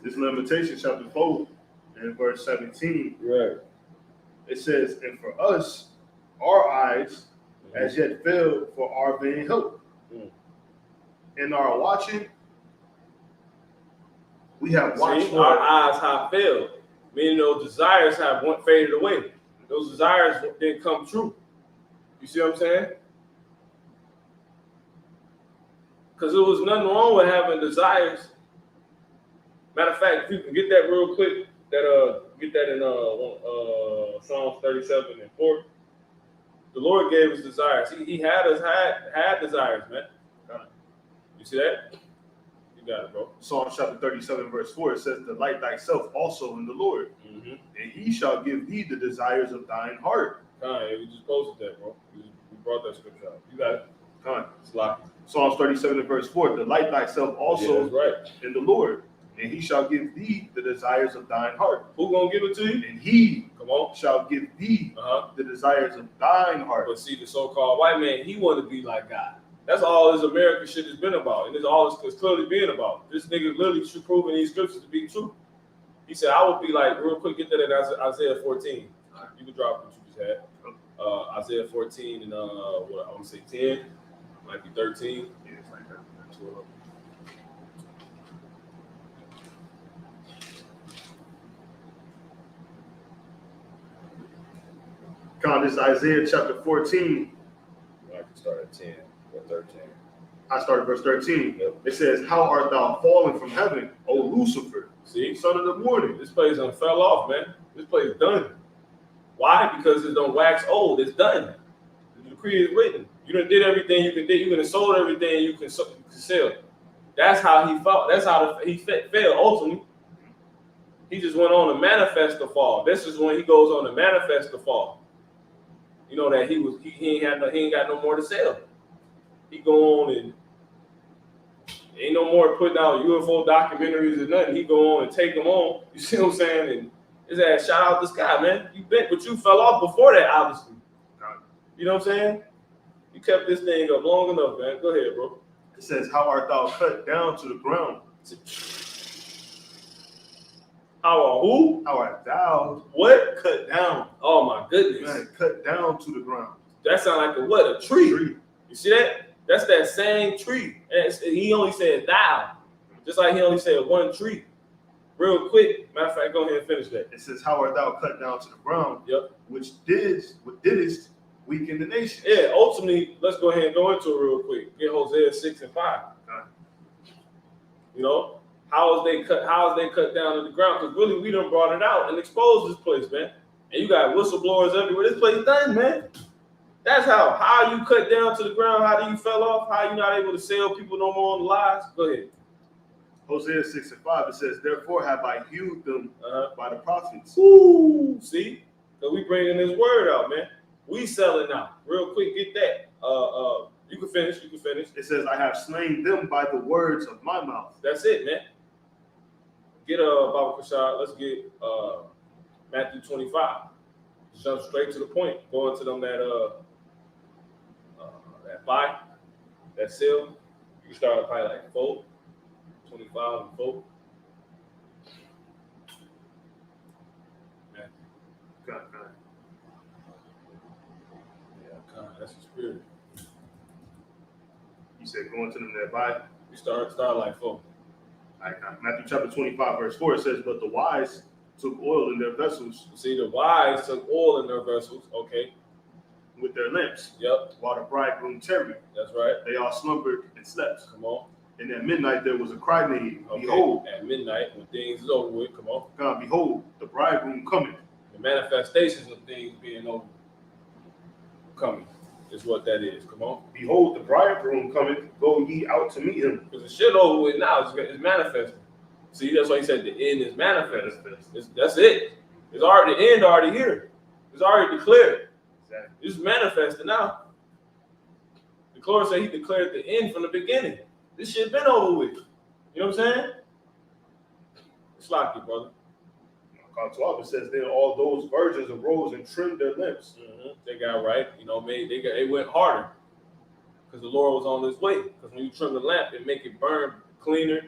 S2: This Lamentations chapter 4 and verse 17.
S1: Right.
S2: It says, and for us, our eyes as yet failed for our vain hope. In our watching, we have watched.
S1: See, our eyes have failed. Meaning those desires have faded away. Those desires didn't come true. You see what I'm saying? Because there was nothing wrong with having desires. Matter of fact, if you can get that real quick, get that in Psalms 37 and 4. The Lord gave us desires. He had us had desires, man. You see that? You got it, bro.
S2: Psalm chapter 37, verse 4, it says, delight thyself also in the Lord, and he shall give thee the desires of thine heart.
S1: We just posted that, bro. We brought that scripture out. You got it. It's locked.
S2: Psalms 37 and verse 4, delight thyself also in the Lord, and he shall give thee the desires of thine heart.
S1: Who gonna give it to you?
S2: And he
S1: Come on.
S2: shall give thee the desires of thine heart.
S1: But see, the so-called white man, he want to be like God. That's all this American shit has been about, and it's all it's clearly being about. This nigga literally proving these scriptures to be true. He said, I would be like, real quick, get that in Isaiah 14. You can drop what you just had. Isaiah 14 and what I want to say 10, might be 13.
S2: Yeah, it's like that. This is Isaiah chapter 14.
S1: I can start at 10 or 13.
S2: I started verse 13.
S1: Yep.
S2: It says, how art thou fallen from heaven, O Lucifer,
S1: See,
S2: son of the morning?
S1: this place done fell off, man. This place is done. Why? Because it don't wax old. It's done. The decree is written. You done did everything you can do. You can have sold everything you can sell. That's how he felt. That's how he failed ultimately. He just went on to manifest the fall. This is when he goes on to manifest the fall. You know that he ain't got no more to sell. He go on and ain't no more putting out UFO documentaries or nothing. He go on and take them on. You see what I'm saying? And his ass shout out this guy, man. You bent, but you fell off before that, obviously. You know what I'm saying? You kept this thing up long enough, man. Go ahead, bro.
S2: It says, how art thou cut down to the ground?
S1: Who?
S2: How art thou
S1: What?
S2: cut down?
S1: Oh my goodness.
S2: Man, cut down to the ground.
S1: That sound like a tree.
S2: Tree.
S1: You see that? That's that same tree. And he only said thou. Just like he only said one tree. Real quick. Matter of fact, go ahead and finish that.
S2: It says, how art thou cut down to the ground?
S1: Yep.
S2: Which didst weaken the nation.
S1: Yeah, ultimately, let's go ahead and go into it real quick. Get Hosea 6 and 5. You know? How is they cut down to the ground? Because really, we done brought it out and exposed this place, man. And you got whistleblowers everywhere. This place done, man. That's how you cut down to the ground. How do you fell off? How you not able to sell people no more on the lies? Go ahead.
S2: Hosea 6 and 5, it says, therefore have I hewed them by the prophets.
S1: Ooh, see? Because we bringing this word out, man. We selling now. Real quick, get that. You can finish.
S2: It says, I have slain them by the words of my mouth.
S1: That's it, man. Get Baba Kashad. Let's get Matthew 25. Jump straight to the point. Go into them that buy, that sell. You can start at probably like 4, 25 and 4. Man.
S2: God.
S1: Yeah, God, that's the spirit.
S2: You said going to them that buy.
S1: You start like 4.
S2: Matthew chapter 25, verse 4, it says, but the wise took oil in their vessels.
S1: See, the wise took oil in their vessels. Okay.
S2: With their lamps.
S1: Yep.
S2: While the bridegroom tarried.
S1: That's right.
S2: They all slumbered and slept.
S1: Come on.
S2: And at midnight there was a cry made.
S1: Okay.
S2: Behold.
S1: At midnight, when things is over with, come on.
S2: God, behold, the bridegroom cometh.
S1: The manifestations of things being over, coming, is what that is. Come on.
S2: Behold, the bridegroom cometh, go ye out to meet him.
S1: Because the shit over with now is manifesting. See, that's why he said the end is manifest. That's it. It's already the end already here. It's already declared.
S2: Exactly.
S1: It's manifesting now. The Lord said he declared the end from the beginning. This shit been over with. You know what I'm saying? It's like it, brother.
S2: God 12, it says, then all those virgins arose and trimmed their lamps.
S1: They got right. You know, they went harder because the Lord was on his way. Because when you trim the lamp, it make it burn cleaner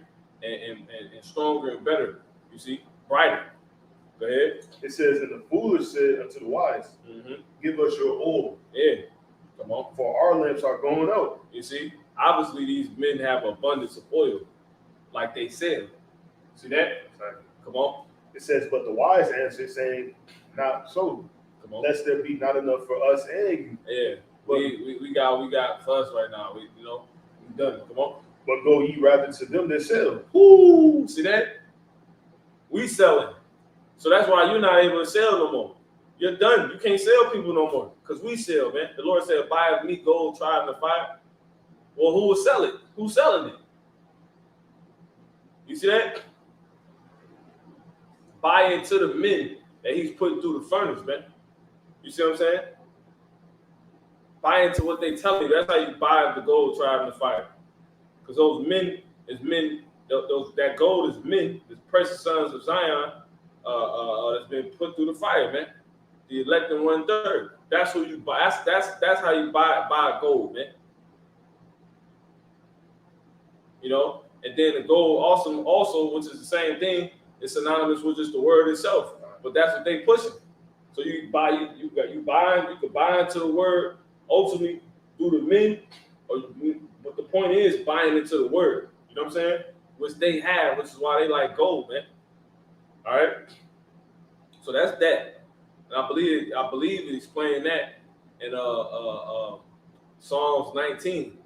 S1: and stronger and better. You see, brighter. Go ahead.
S2: It says, and the foolish said unto the wise, give us your oil.
S1: Yeah. Come on.
S2: For our lamps are going out.
S1: You see, obviously these men have abundance of oil, like they said. See that?
S2: Exactly.
S1: Come on.
S2: It says, but the wise answered, saying, not so.
S1: Come on.
S2: Lest there be not enough for us and you.
S1: Yeah.
S2: But,
S1: we got for us right now. We done. Come on.
S2: But go ye rather to them that sell.
S1: Ooh, see that? We selling. So that's why you're not able to sell no more. You're done. You can't sell people no more because we sell, man. The Lord said, buy of me gold tried in the fire. Well, who will sell it? Who's selling it? You see that? Buy into the men that he's putting through the furnace, man. You see what I'm saying? Buy into what they tell you. That's how you buy the gold tried in the fire. Because those men is men, that gold is men, the precious sons of Zion, that's been put through the fire, man. The elect in 1/3. That's who you buy. That's how you buy gold, man. You know, and then the gold also, which is the same thing, it's synonymous with just the word itself. But that's what they pushing. So you buy, you could buy into the word ultimately through the men, but the point is buying into the word. You know what I'm saying? Which they have, which is why they like gold, man. All right. So that's that. And I believe it explained that in Psalms 19,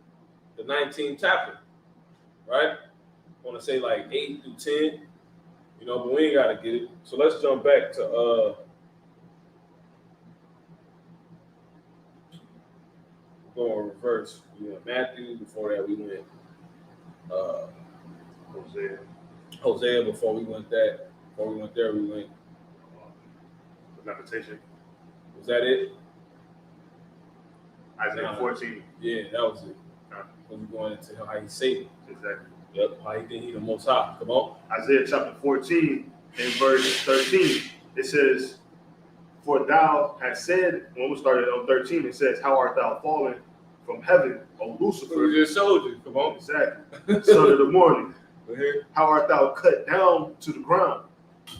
S1: the 19th chapter, right? I want to say like 8 through 10, you know, but we ain't gotta get it. So let's jump back to go in reverse. We went Matthew. Before that, we went Hosea. Before we went there, we went
S2: Lamentation.
S1: Was that it?
S2: Isaiah 14.
S1: Yeah, that was it. When we going into how he saved.
S2: Exactly.
S1: Yep. How he think he the most high. Come on.
S2: Isaiah chapter 14 and verse 13. It says, "For thou hast said," when we started on 13, it says, "How art thou fallen from heaven, O Lucifer?"
S1: We just showed you. Come on.
S2: Exactly. Son of the morning.
S1: Go ahead.
S2: How art thou cut down to the ground,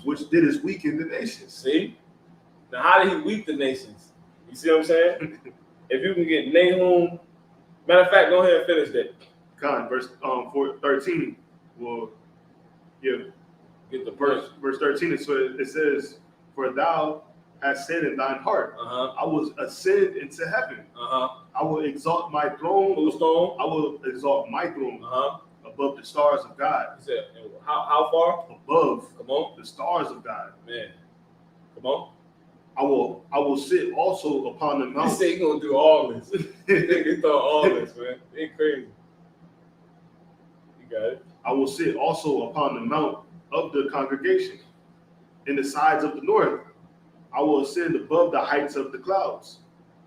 S2: which didst weaken the nations?
S1: See? Now, how did he weak the nations? You see what I'm saying? If you can get Nahum, matter of fact, go ahead and finish that.
S2: Verse 13. Well, yeah.
S1: Get the
S2: Verse 13. It says, "For thou hast said in thine heart, I will ascend into heaven. I will exalt my throne.
S1: Whose throne?
S2: I will exalt my throne above the stars of God."
S1: He said, how far?
S2: Above.
S1: Come on.
S2: The stars of God.
S1: Man. Come on.
S2: I will sit also upon the
S1: He
S2: mountain.
S1: said he's gonna do all this. He thought all this, man. It's crazy. You got it.
S2: I will sit also upon the mount of the congregation in the sides of the north. I will ascend above the heights of the clouds.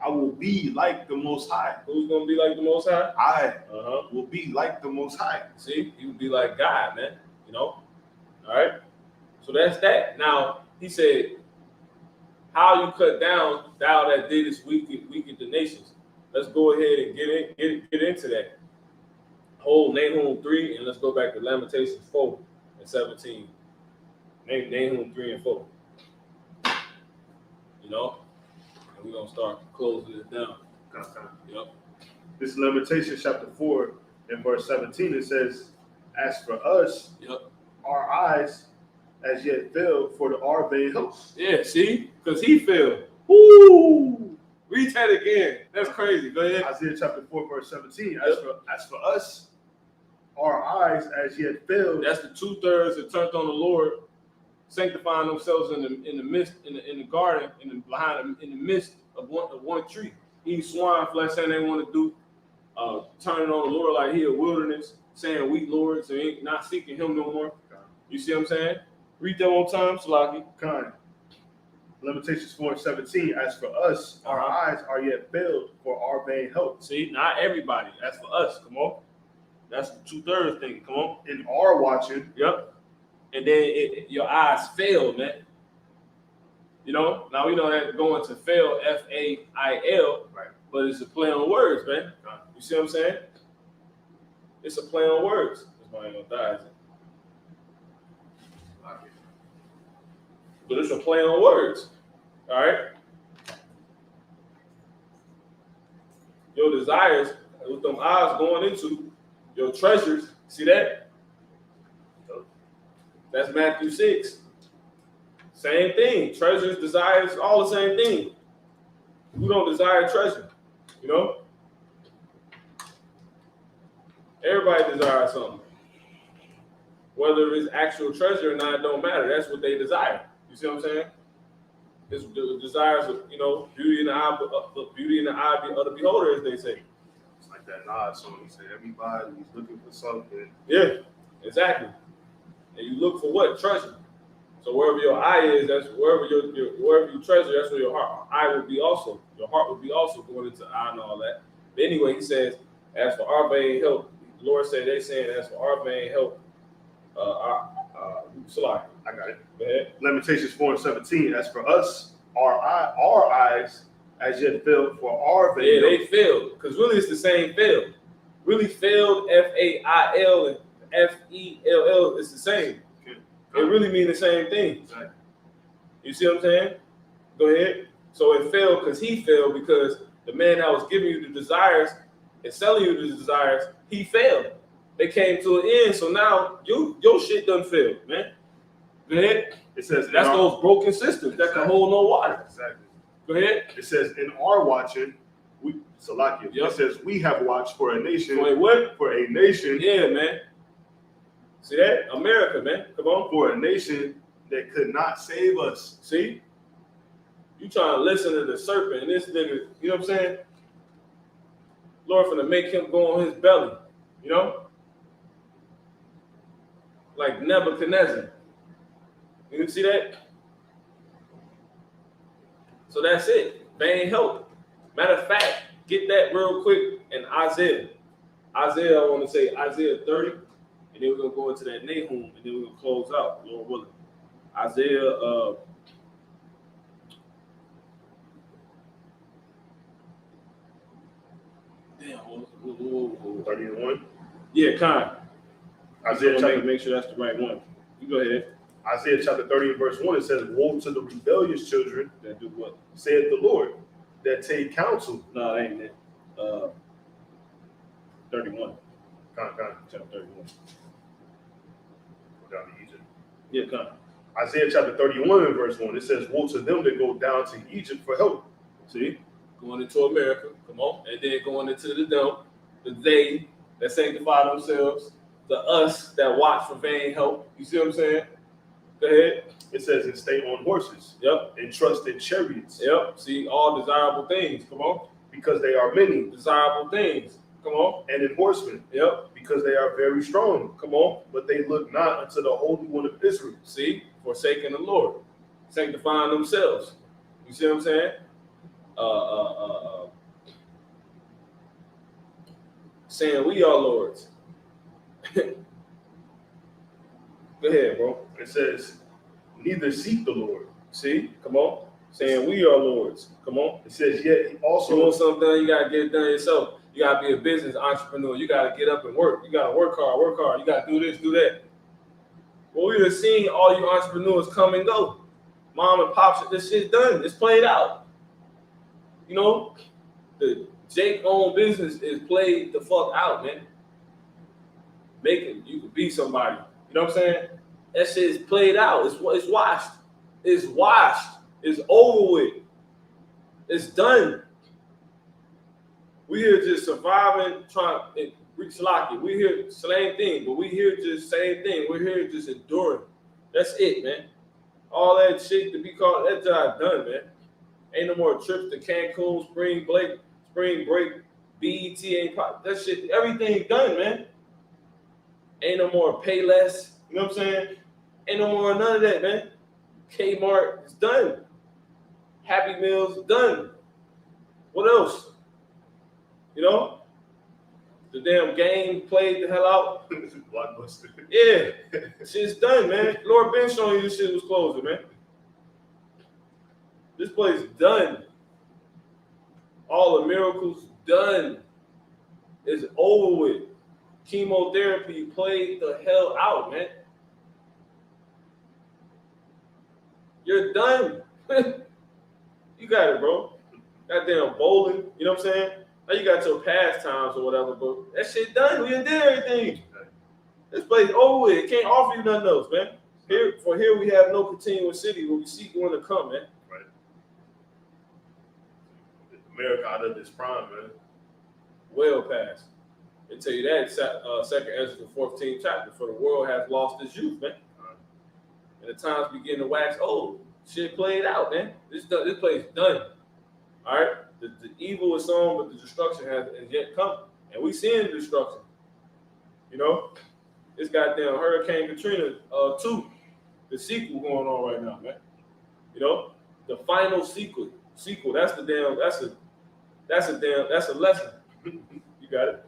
S2: I will be like the Most High.
S1: Who's gonna be like the Most High?
S2: I will be like the Most High.
S1: See, he would be like God, man. You know. All right. So that's that. Now he said, "How you cut down, thou that didst weaken the nations." Let's go ahead and get into that. Hold Nahum 3, and let's go back to Lamentations 4 and 17. Nahum 3 and 4. You know, and we're gonna start closing it down. Yep.
S2: This is Lamentations chapter 4 and verse 17. It says, "As for us, our eyes as yet failed for our vain hopes."
S1: Yeah, see? Because he failed. Woo! Read that again. That's crazy. Go ahead.
S2: Isaiah chapter 4, verse 17. As for us, our eyes as yet failed.
S1: That's the 2/3 that turned on the Lord, sanctifying themselves in the midst, in the garden, in the midst of one tree, eating swine flesh, saying they want to do, turning on the Lord like he a wilderness, saying we lords, and ain't not seeking him no more. You see what I'm saying? Read that one time, Salaki.
S2: Lamentations 4 and 17. As for us, our eyes are yet failed for our vain hope.
S1: See, not everybody. That's for us. Come on. That's the 2/3 thing. Come on.
S2: In our watching.
S1: Yep. And then your eyes fail, man. You know, now we know that going to fail, F-A-I-L,
S2: right?
S1: But it's a play on words, man. You see what I'm saying? It's a play on words. That's why I ain't gonna die, is it? But it's a play on words. All right. Your desires, with them eyes going into your treasures. See that? That's Matthew 6. Same thing. Treasures, desires, all the same thing. Who don't desire treasure? You know? Everybody desires something. Whether it's actual treasure or not, it don't matter. That's what they desire. You see what I'm saying? It's the desires of, you know, beauty in the eye of the beholder, as they say.
S2: It's like that Nas song. He said, everybody's looking for something.
S1: Yeah, exactly. And you look for what? Treasure. So wherever your eye is, that's wherever wherever you treasure, that's where your eye will be also. Your heart will be also going into eye and all that. But anyway, he says, as for our vain help, the Lord said, they saying, as for our vain help, I got it. Go ahead.
S2: Lamentations 4 and 17. As for us, our eyes as yet failed for our
S1: Yeah,
S2: vain
S1: they failed. Because really it's the same fail. Really failed, F-A-I-L and F-E-L-L, it's the same. It really mean the same thing.
S2: Exactly.
S1: You see what I'm saying? Go ahead. So it failed because he failed because the man that was giving you the desires and selling you the desires, he failed. They came to an end. So now your shit done failed, man. Go ahead.
S2: It says
S1: That's those broken systems that can hold no water.
S2: Exactly.
S1: Go ahead.
S2: It says in our watching, Salakia.
S1: Yep.
S2: It says we have watched for a nation.
S1: Wait, what?
S2: For a nation.
S1: Yeah, man. See that? America, man. Come on.
S2: For a nation that could not save us.
S1: See? You trying to listen to the serpent and this nigga, you know what I'm saying? Lord finna make him go on his belly, you know? Like Nebuchadnezzar. You can see that? So that's it. Vain help. Matter of fact, get that real quick in Isaiah. Isaiah, I want to say Isaiah 30, and then we're going to go into that Nahum, and then we're going to close out, Lord willing. Isaiah, damn,
S2: 31.
S1: Yeah, kind.
S2: Isaiah chapter,
S1: make sure that's the right one. You go ahead.
S2: Isaiah chapter 30 and verse 1, it says, woe to the rebellious children,
S1: That do what?
S2: saith the Lord, that take counsel.
S1: No, that ain't it. 31.
S2: Chapter
S1: Chapter 31.
S2: Go down to Egypt.
S1: Yeah, kind.
S2: Isaiah chapter 31 and verse 1, it says, woe to them that go down to Egypt for help.
S1: See? Going into America, come on. And then going into the them, the they that sanctify themselves, the us that watch for vain help. You see what I'm saying? Go ahead.
S2: It says, and stay on horses.
S1: Yep.
S2: And trust in chariots.
S1: Yep. See, all desirable things. Come on.
S2: Because they are many.
S1: Desirable things. Come on.
S2: And in horsemen.
S1: Yep.
S2: Because they are very strong.
S1: Come on.
S2: But they look not unto the Holy One of Israel.
S1: See? Forsaking the Lord. Sanctifying themselves. You see what I'm saying? Saying we are lords. Go ahead, bro.
S2: It says, neither seek the Lord.
S1: See? Come on. Saying we are lords. Come on.
S2: It says, yet he
S1: You want
S2: also,
S1: something done, you got to get it done yourself. You got to be a business entrepreneur. You got to get up and work. You got to work hard. You got to do this, do that. Well, we have seen all you entrepreneurs come and go. Mom and pop, this shit's done. It's played out. You know, the Jake-owned business is played the fuck out, man. You could be somebody. You know what I'm saying? That shit is played out. It's washed. It's washed. It's over with. It's done. We here just surviving, trying to reach lucky. We here same thing, but we here just same thing. We're here just enduring. That's it, man. All that shit to be called, that job done, man. Ain't no more trips to Cancun, spring break, BET ain't pop. That shit, everything done, man. Ain't no more pay less. You know what I'm saying? Ain't no more none of that, man. Kmart is done. Happy Meals done. What else? You know? The damn game played the hell out.
S2: Blockbuster.
S1: Yeah. Shit's done, man. Lord been showing you this shit was closing, man. This place done. All the miracles done. It's over with. Chemotherapy played the hell out, man. You're done. You got it, bro. Goddamn bowling, you know what I'm saying? Now you got your pastimes or whatever, but that shit done. We done did everything. This place over with. It can't offer you nothing else, man. Here we have no continuous city where we seek one to come, man.
S2: Right. America out of this prime, man.
S1: Well past. They tell you that second Ezra, the 14th chapter. For the world has lost its youth, man. And the times begin to wax old. Shit played out, man. This place done. All right? The evil is on, but the destruction has yet come. And we seeing the destruction. You know? This goddamn Hurricane Katrina 2, the sequel going on right now, man. You know? The final sequel. That's a lesson. You got it?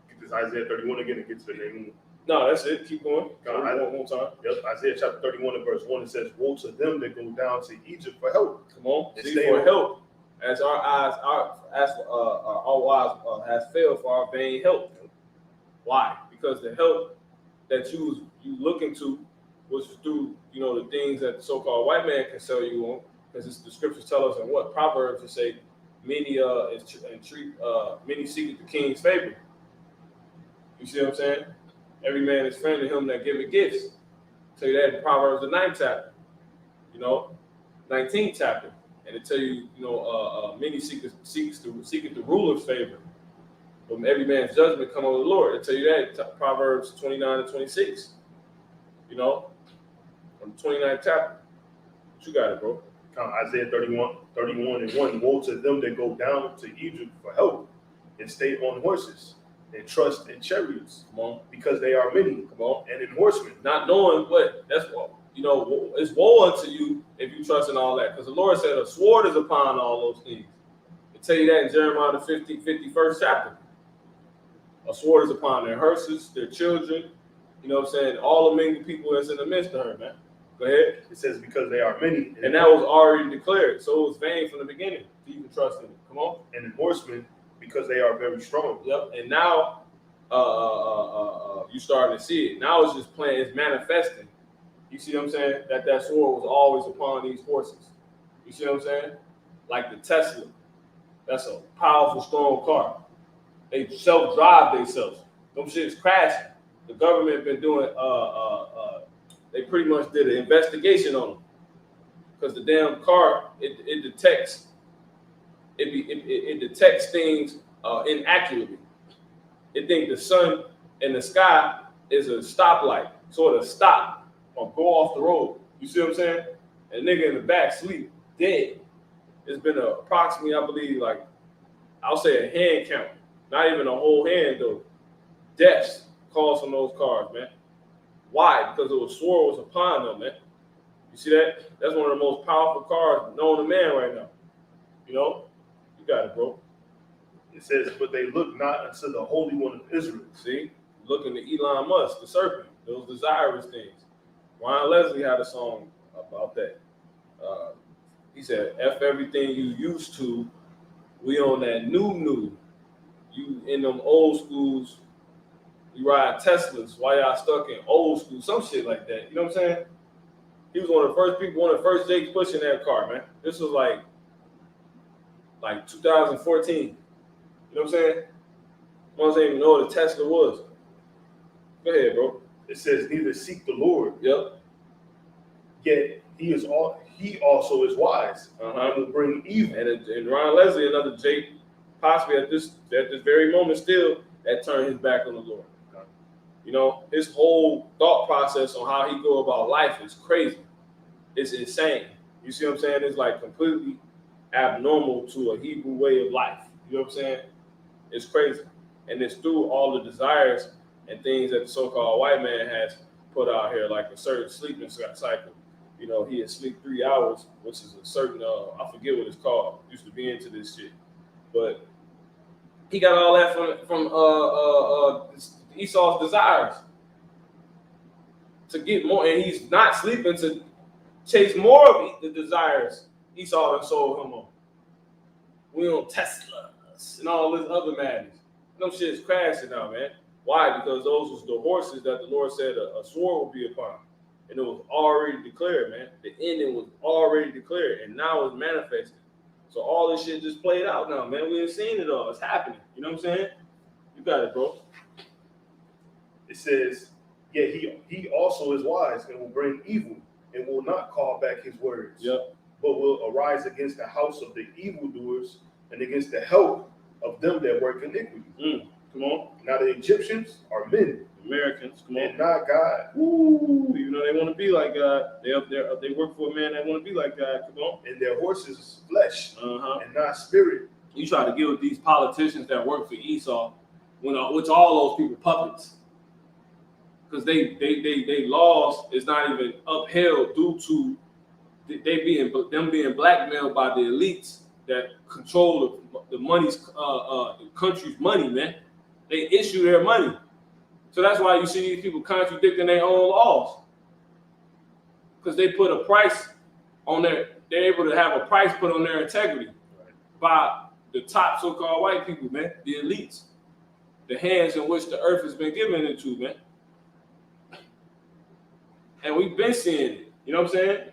S2: Get this Isaiah 31 again and get to the name.
S1: No, that's it. Keep going.
S2: No,
S1: One time.
S2: Yep, Isaiah chapter 31 and verse 1, it says, woe to them that go down to Egypt for help.
S1: Come on.
S2: And
S1: See,
S2: stay
S1: for
S2: on-
S1: help, as our eyes, our eyes has failed for our vain help. Why? Because the help that you looking to was through, the things that the so-called white man can sell you on. Because the scriptures tell us in what Proverbs to say, many seek the king's favor. You see what I'm saying? Every man is friend to him that giveth gifts. Tell you that in Proverbs the 9th chapter, 19th chapter, and it tell you, many seeketh the ruler's favor. From every man's judgment come on the Lord. It tell you that Proverbs 29 and 26. From the 29th chapter. What you got it, bro?
S2: Isaiah 31 and 1, woe to them that go down to Egypt for help and stay on horses and trust in chariots.
S1: Come on.
S2: Because they are many.
S1: Come on.
S2: And in horsemen.
S1: Not knowing what, that's what, it's woe unto you if you trust in all that. Because the Lord said a sword is upon all those things. I tell you that in Jeremiah the 51st chapter. A sword is upon their horses, their children, all the mingled people that's in the midst of her, man. Go ahead.
S2: It says because they are many.
S1: And that was already declared. So it was vain from the beginning to even trust in it. Come on.
S2: And in horsemen, because they are very strong.
S1: Yep. And now you starting to see it. Now it's just playing, it's manifesting. You see what I'm saying? That sword was always upon these horses. You see what I'm saying? Like the Tesla. That's a powerful, strong car. They self-drive themselves. Them shit's crashing. The government been doing they pretty much did an investigation on them. Because the damn car, it detects things inaccurately. It think the sun and the sky is a stoplight, so it'll stop or go off the road. You see what I'm saying? And nigga in the back sleep, dead. It's been approximately, I believe, I'll say a hand count, not even a whole hand though. Deaths caused from those cars, man. Why? Because the sword was upon them, man. You see that? That's one of the most powerful cars known to man right now. You got it, bro.
S2: It says, but they look not unto the Holy One of Israel.
S1: See? Looking to Elon Musk, the serpent, those desirous things. Ryan Leslie had a song about that. He said, F everything you used to, we on that new. You in them old schools, you ride Teslas while y'all stuck in old school, some shit like that. You know what I'm saying? He was one of the first people, one of the first Jakes pushing that car, man. This was like 2014. You know what I'm saying? Ones didn't even know what a Tesla was. Go ahead, bro.
S2: It says, neither seek the Lord.
S1: Yep.
S2: Yet he also is wise and will bring evil.
S1: And Ryan Leslie, another Jake, possibly at this very moment still, that turned his back on the Lord. His whole thought process on how he go about life is crazy. It's insane. You see what I'm saying? It's like completely abnormal to a Hebrew way of life. You know what I'm saying? It's crazy. And it's through all the desires and things that the so-called white man has put out here, like a certain sleeping cycle. He had sleep 3 hours, which is a certain, I forget what it's called. Used to be into this shit. But he got all that from Esau's desires to get more, and he's not sleeping to chase more of the desires Esau done sold him on. We on Teslas and all this other madness. Them shit's crashing now, man. Why? Because those was the horses that the Lord said a sword would be upon. And it was already declared, man. The ending was already declared, and now it's manifested. So all this shit just played out now, man. We ain't seen it all. It's happening. You know what I'm saying? You got it, bro.
S2: It says, yeah, he also is wise and will bring evil and will not call back his words.
S1: Yep.
S2: But will arise against the house of the evildoers and against the help of them that work iniquity.
S1: Come on.
S2: Now the Egyptians are men.
S1: Americans, come on.
S2: And not God.
S1: Woo! They want to be like God. They up there. They work for a man that want to be like God. Come on.
S2: And their horses flesh and not spirit.
S1: You try to get with these politicians that work for Esau, which all those people puppets, because they laws is not even upheld due to them being blackmailed by the elites that control the money's the country's money, man. They issue their money So that's why you see these people contradicting their own laws. Because they put a price on they're able to have a price put on their integrity by the top so-called white people, man, the elites, the hands in which the earth has been given into, man. And we've been seeing it, you know what I'm saying?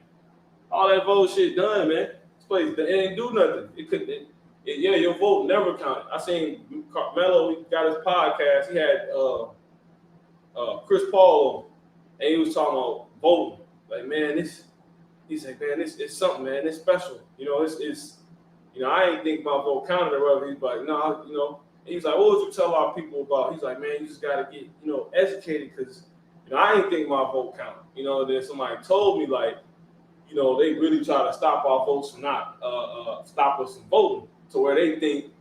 S1: All that vote shit done, man. This place, it ain't do nothing. Yeah, your vote never counted. I seen Carmelo, he got his podcast. He had Chris Paul on, and he was talking about voting. Like, man, he's like, man, it's something, man. It's special. You know, it's I ain't think about vote counting or whatever. He's like, no, and he's like, what would you tell our people about? He's like, man, you just gotta get, educated, because I ain't think my vote counted. Then somebody told me, like, they really try to stop our votes from not stop us from voting, to where they think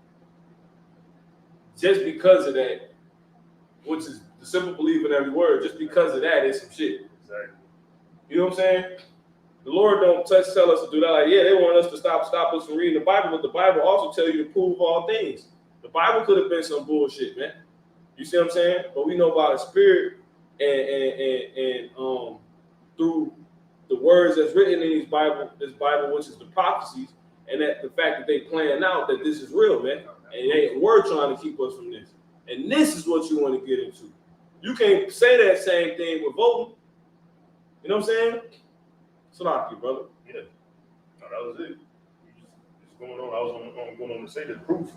S1: just because of that, which is the simple belief in every word, just because of that is some shit.
S2: Exactly.
S1: You know what I'm saying? The Lord don't tell us to do that. Like, yeah, they want us to stop us from reading the Bible, but the Bible also tells you to prove all things. The Bible could have been some bullshit, man. You see what I'm saying? But we know by the Spirit and through the words that's written in this Bible, which is the prophecies, and that the fact that they plan out that this is real, man. And they were trying to keep us from this. And this is what you want to get into. You can't say that same thing with voting. You know what I'm saying? Salaki, brother.
S2: Yeah. No, that was it. It's going on. I was going on to say the proof.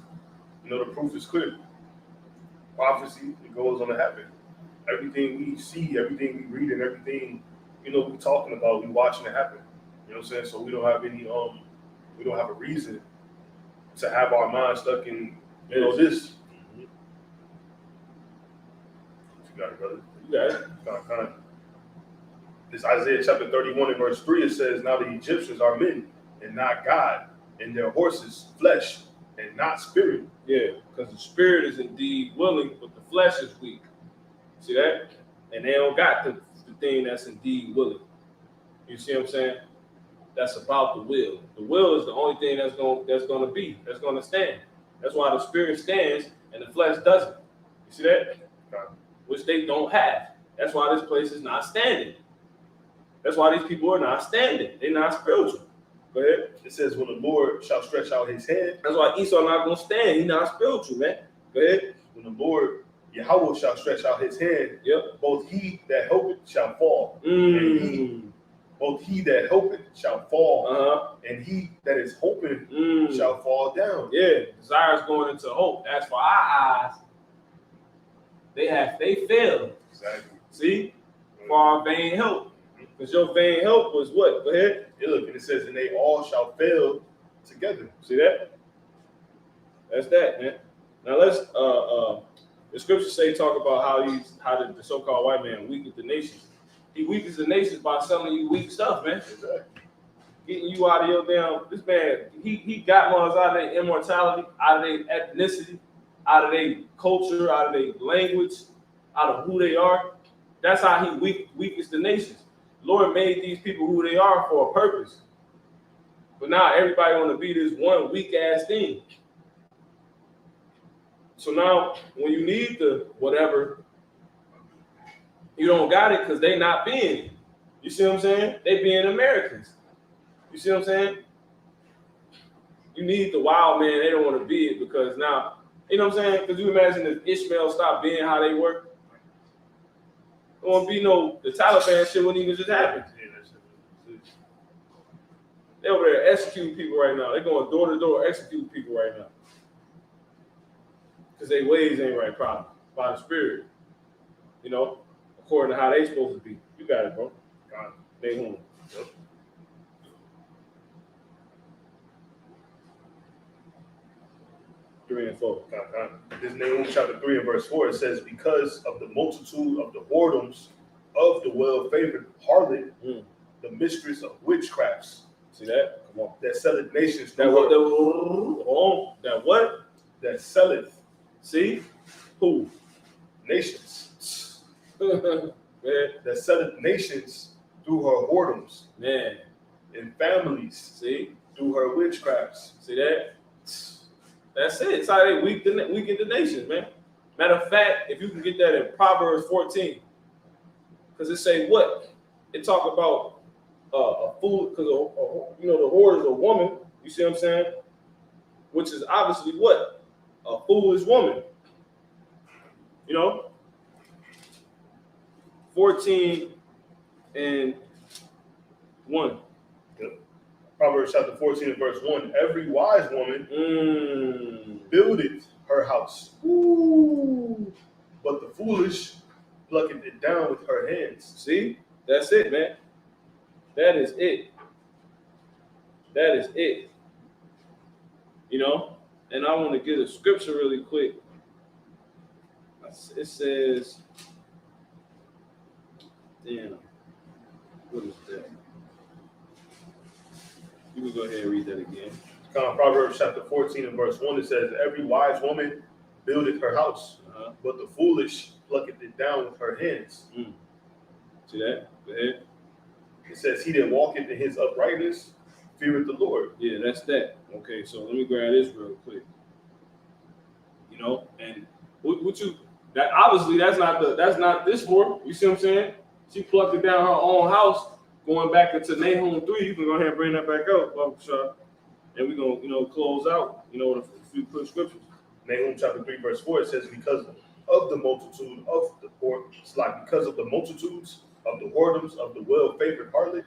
S2: The proof is clear. Prophecy, it goes on to happen. Everything we see, everything we read, and everything, we're talking about, we're watching it happen. You know what I'm saying? So we don't have any, we don't have a reason to have our mind stuck in, this. Mm-hmm. You got it, brother.
S1: You got it.
S2: This Isaiah chapter 31 and verse 3, it says, now the Egyptians are men and not God, and their horses flesh and not spirit.
S1: Yeah, because the spirit is indeed willing, but the flesh is weak. See that? And they don't got the thing that's indeed willing. You see what I'm saying? That's about the will. The will is the only thing that's gonna stand. That's why the spirit stands and the flesh doesn't. You see that? Which they don't have. That's why this place is not standing. That's why these people are not standing. They're not spiritual. Go ahead.
S2: It says, when the Lord shall stretch out his hand.
S1: That's why Esau not going to stand. He's not spiritual, man. Go ahead.
S2: When the Lord, Yahweh, shall stretch out his hand,
S1: yep,
S2: both he that hopeth shall fall. Both he that hopeth shall fall, and he that is hoping shall fall down.
S1: Yeah, desire is going into hope. As for our eyes, they failed.
S2: Exactly.
S1: See? For our vain help. Because your vain help was what? Go ahead.
S2: Yeah, look, and it says, and they all shall fail together.
S1: See that? That's that, man. Now let's the scriptures talk about how the so-called white man weakens the nations. He weakens the nations by selling you weak stuff, man.
S2: Exactly.
S1: Getting you out of your damn, this man, he got ones out of their immortality, out of their ethnicity, out of their culture, out of their language, out of who they are. That's how he weakens the nations. Lord made these people who they are for a purpose. But now everybody want to be this one weak ass thing. So now when you need the whatever, you don't got it because they not being it. You see what I'm saying? They being Americans. You see what I'm saying? You need the wild man. They don't want to be it because now, you know what I'm saying? Because you imagine if Ishmael stopped being how they were. There won't be the Taliban shit wouldn't even just happen. They're over there executing people right now. They're going door to door executing people right now. Because their ways ain't right, probably. By the spirit. According to how they supposed to be. You got it, bro.
S2: Got it.
S1: They home.
S2: Yep.
S1: 3 and 4.
S2: This Nahum chapter 3 and verse 4, it says, because of the multitude of the whoredoms of the well-favored harlot, the mistress of witchcrafts.
S1: See that? Come on.
S2: That selleth nations.
S1: That what?
S2: That selleth.
S1: See? Who?
S2: Nations.
S1: Man.
S2: That selleth nations through her whoredoms.
S1: Man.
S2: And families.
S1: See?
S2: Through her witchcrafts.
S1: See that? That's it. It's how they weaken the nations, man. Matter of fact, if you can get that in Proverbs 14, because it say what? It talk about a fool, because the whore is a woman. You see what I'm saying? Which is obviously what? A foolish woman. 14 and 1.
S2: Proverbs chapter 14 and verse 1. Every wise woman buildeth her house.
S1: Ooh.
S2: But the foolish plucketh it down with her hands.
S1: See? That's it, man. That is it. That is it. And I want to get a scripture really quick. It says, damn, what is that? You can go ahead and read that again.
S2: Proverbs chapter 14 and verse 1, it says, every wise woman buildeth her house, but the foolish plucketh it down with her hands.
S1: See that? Go ahead.
S2: It says, he that walketh in his uprightness feareth the Lord.
S1: Yeah, that's that. Okay, so let me grab this real quick. And what you that obviously that's not this whore. You see what I'm saying? She plucked it down her own house. Going back into Nahum 3, you can go ahead and bring that back up, Baba Shah. And we're gonna close out, with a few quick scriptures.
S2: Nahum chapter 3, verse 4, it says, because of the multitude of the because of the multitudes of the whoredoms of the well-favored harlot,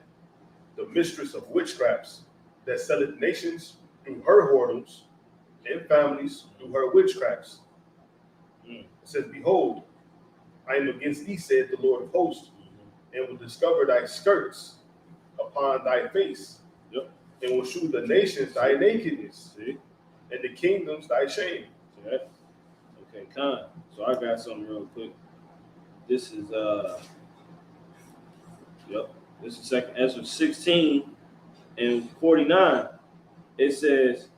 S2: the mistress of witchcrafts, that selleth nations through her whoredoms, and families through her witchcrafts. It says, behold, I am against thee, said the Lord of hosts, and will discover thy skirts upon thy face, and will shew the nations thy nakedness, and the kingdoms thy shame.
S1: Okay, Khan. So I got something real quick. This is this is 2nd Ezra 16 and 49. It says,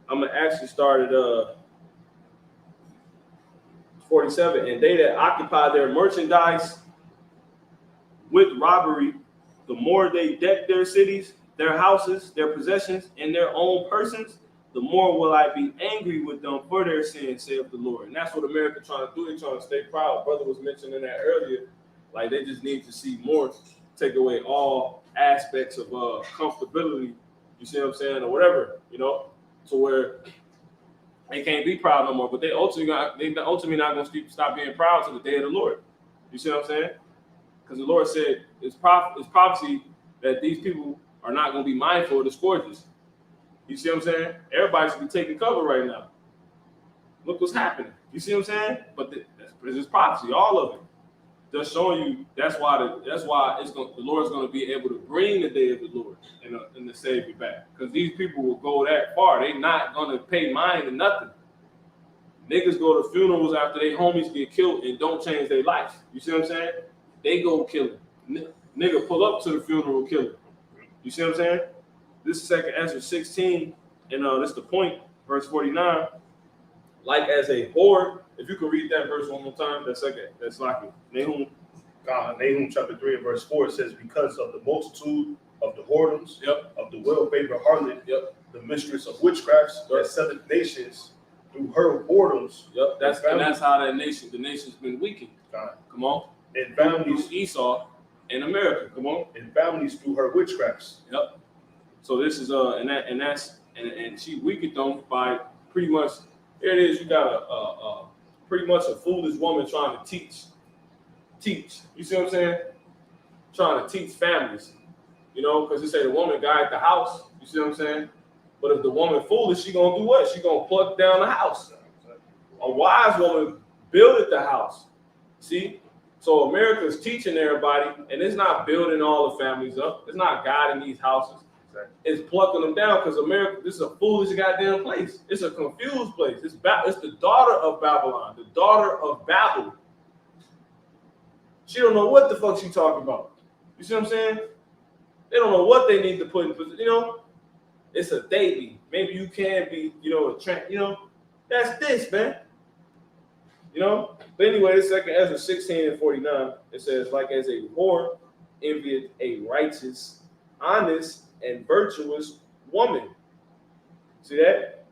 S1: I'm gonna actually start at 47. And they that occupy their merchandise with robbery, the more they deck their cities, their houses, their possessions, and their own persons, the more will I be angry with them for their sins, saith the Lord. And that's what America trying to do. They're trying to stay proud. Brother was mentioning that earlier. Like, they just need to see more, take away all aspects of comfortability, you see what I'm saying, or whatever, to where they can't be proud no more. But they ultimately not going to stop being proud till the day of the Lord. You see what I'm saying? Because the Lord said it's prophecy that these people are not going to be mindful of the scourges. You see what I'm saying? Everybody's be taking cover right now. Look what's happening. You see what I'm saying? But it's prophecy, all of it. Just showing you that's why the Lord's going to be able to bring the day of the Lord and the Savior back. Because these people will go that far. They're not going to pay mind to nothing. Niggas go to funerals after their homies get killed and don't change their life. You see what I'm saying? They go kill him. Nigga pull up to the funeral, kill him. You see what I'm saying? This is 2nd Ezra 16, and this is the point, verse 49. Like as a whore, if you can read that verse one more time, that's okay. That's like it. Nahum
S2: chapter 3 and verse 4, it says, because of the multitude of the whoredoms, of the well-favored harlot, the mistress of witchcrafts, that selleth nations through her whoredoms.
S1: That's how the nation's been weakened. Come on.
S2: And families,
S1: Esau and America. Come on.
S2: And families through her witchcrafts.
S1: So this is and she weakened them by pretty much. Here it is. You got a pretty much a foolish woman trying to teach. You see what I'm saying? Trying to teach families. Because they say the woman guide the house. You see what I'm saying? But if the woman foolish, she gonna do what? She gonna pluck down the house. A wise woman buildeth the house. See? So America's teaching everybody, and it's not building all the families up. It's not guiding these houses. It's plucking them down because America, this is a foolish goddamn place. It's a confused place. It's the daughter of Babylon, the daughter of Babel. She don't know what the fuck she talking about. You see what I'm saying? They don't know what they need to put in position. It's a baby. Maybe you can be, that's this, man. But anyway, this 2nd Ezra 16 and 49, it says, like as a whore envieth a righteous, honest, and virtuous woman. See that?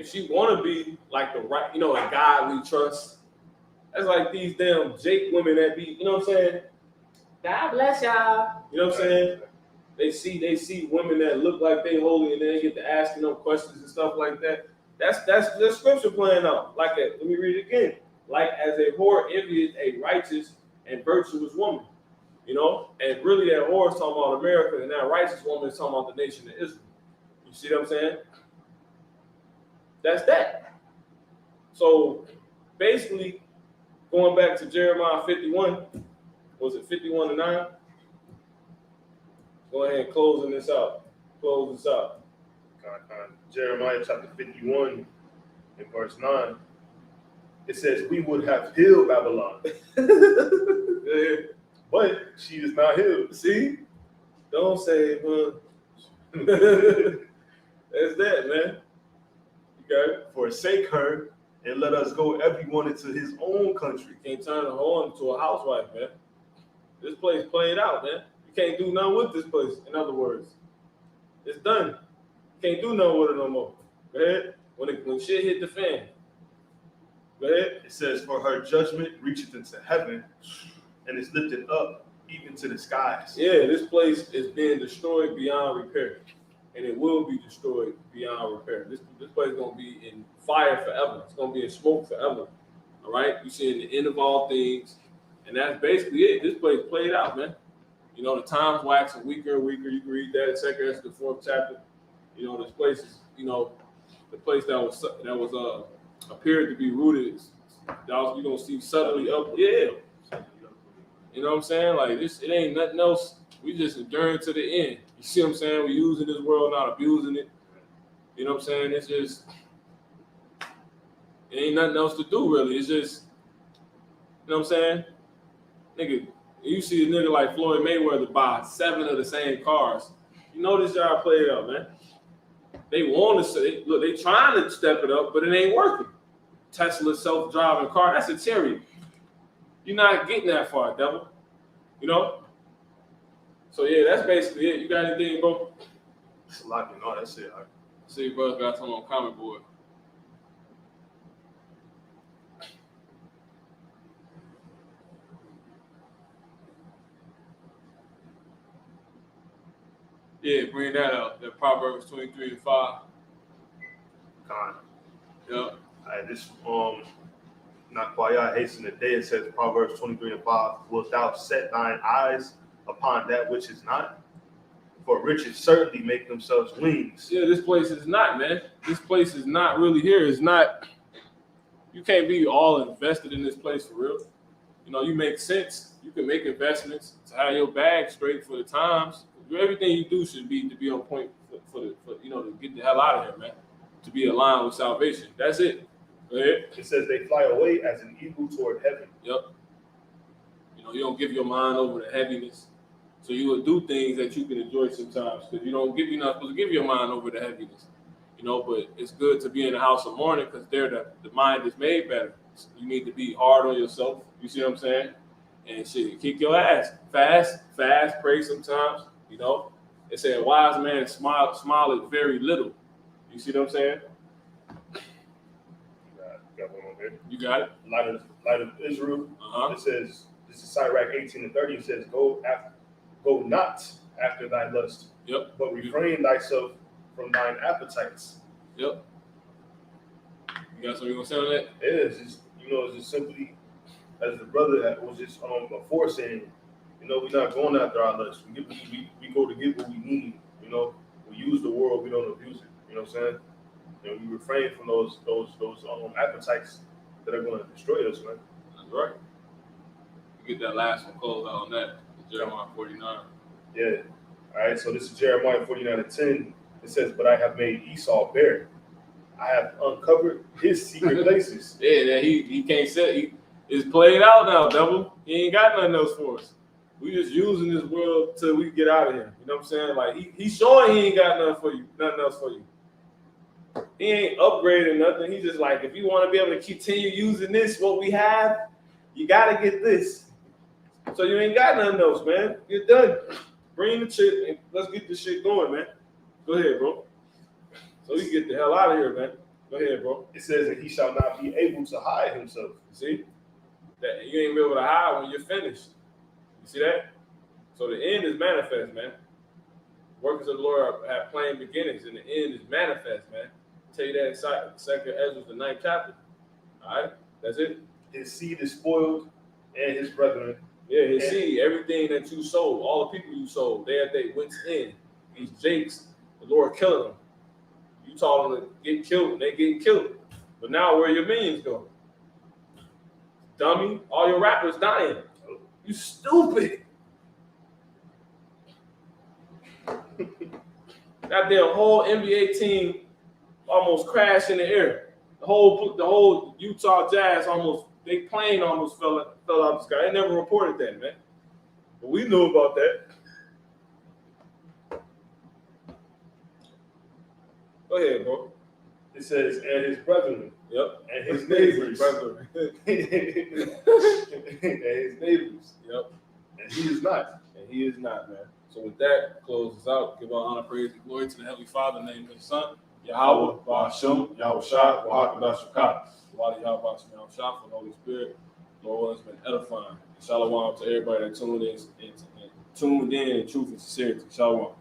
S1: she want to be like the right, a God we trust. That's like these damn Jake women that be, you know what I'm saying? God bless y'all. You know what I'm saying? They see women that look like they holy, and then they get to asking them questions and stuff like that. That's the scripture playing out. Let me read it again. Like as a whore envied a righteous and virtuous woman. And really that whore is talking about America, and that righteous woman is talking about the nation of Israel. You see what I'm saying? That's that. So basically, going back to Jeremiah 51, was it 51-9? Go ahead and close this out.
S2: Jeremiah chapter 51 and verse 9. It says, we would have healed Babylon.
S1: Yeah.
S2: But she is not healed.
S1: See? Don't say, That's that, man. Okay.
S2: Forsake her and let us go everyone into his own country.
S1: You can't turn a whore into a housewife, man. This place played out, man. You can't do nothing with this place, in other words. It's done. You can't do nothing with it no more. Go ahead. When shit hit the fan. Go ahead.
S2: It says, for her judgment reacheth into heaven and is lifted up even to the skies.
S1: Yeah, this place is being destroyed beyond repair. And it will be destroyed beyond repair. This place is going to be in fire forever. It's going to be in smoke forever. All right? You're seeing the end of all things. And that's basically it. This place played out, man. The times waxing weaker and weaker. You can read that in 2 Ezra, the 4th chapter. This place is, the place that was appeared to be rooted. You're going to see suddenly up. Yeah. You know what I'm saying? Like, it ain't nothing else. We just enduring to the end. You see what I'm saying? We're using this world, not abusing it. You know what I'm saying? It's just, it ain't nothing else to do, really. It's just, you know what I'm saying? Nigga, you see a nigga like Floyd Mayweather buy 7 of the same cars. You know this y'all played out, man. They want to say, look, they trying to step it up, but it ain't working. Tesla self-driving car, that's a Chariot. You're not getting that far, devil. So yeah, that's basically it. You got anything, bro?
S2: It's a lot, that's it.
S1: See, bro, got something on comment board. Yeah, bring that up. That Proverbs 23:5.
S2: Con.
S1: Yep.
S2: This not quite hasten the day. It says Proverbs 23:5. Wilt thou set thine eyes upon that which is not? For riches certainly make themselves wings.
S1: Yeah, this place is not, man. This place is not really here. It's not. You can't be all invested in this place for real. You make sense. You can make investments to have your bag straight for the times. Everything you do should be to be on point for to get the hell out of here, man. To be aligned with salvation. That's it. Go ahead.
S2: It says they fly away as an eagle toward heaven.
S1: Yep. You don't give your mind over to heaviness. So you will do things that you can enjoy sometimes because you're not supposed to give your mind over to heaviness. But it's good to be in the house of mourning because there the mind is made better. You need to be hard on yourself. You see what I'm saying? And shit, kick your ass. Fast, pray sometimes. They say a wise man smile at very little. You see what I'm saying?
S2: Got one on here.
S1: You got it.
S2: Light of Israel.
S1: Uh-huh.
S2: It says, this is Sirach 18:30. It says, go not after thy lust.
S1: Yep.
S2: But refrain thyself from thine appetites.
S1: Yep. You got something you gonna say on that?
S2: It is just, it's just simply, as the brother that was just before saying, we're not going after our lust. We go to get what we need. We use the world, we don't abuse it. You know what I'm saying? And we refrain from those appetites that are going to destroy us, man.
S1: That's right. You get that last one closed out on that. Jeremiah 49.
S2: Yeah. All right. So this is Jeremiah 49:10. It says, "But I have made Esau bare. I have uncovered his secret places."
S1: Yeah, that he can't say. It's played out now, devil. He ain't got nothing else for us. We just using this world till we get out of here. You know what I'm saying? Like he's showing he ain't got nothing else for you. He ain't upgrading nothing. He's just like, if you want to be able to continue using this, what we have, you gotta get this. So you ain't got nothing else, man. You're done. Bring the chip and let's get this shit going, man. Go ahead, bro. So we can get the hell out of here, man. Go ahead, bro.
S2: It says that he shall not be able to hide himself.
S1: See? That you ain't be able to hide when you're finished. You see that? So the end is manifest, man. Workers of the Lord have plain beginnings, and the end is manifest, man. I'll tell you that in 2 Ezra, the 9th chapter. All right? That's it.
S2: His seed is spoiled, and his brethren.
S1: Yeah, his seed, everything that you sold, all the people you sold, they had their wits in. These Jakes, the Lord killing them. You told them to get killed, and they get killed. But now where your millions go? Dummy, all your rappers dying. You stupid. Goddamn whole NBA team almost crashed in the air. The whole Utah Jazz they plane almost fell out of the sky. They never reported that, man. But we knew about that. Go ahead, bro.
S2: It says, and his brethren.
S1: Yep.
S2: And his neighbors.
S1: Brother.
S2: And his neighbors.
S1: Yep.
S2: And he is not.
S1: And he is not, man. So with that, close us out. Give our honor, praise, and glory to the Heavenly Father, in the name of His Son, Yahweh, Ba'ashem, Yahweh Shah, Wahakadah Shukah. Wadi Yahweh, Ba'ashem, Yahweh Shah, for the Holy Spirit. Lord has been edifying. Shalom to everybody that tuned in in truth and sincerity. Shalom.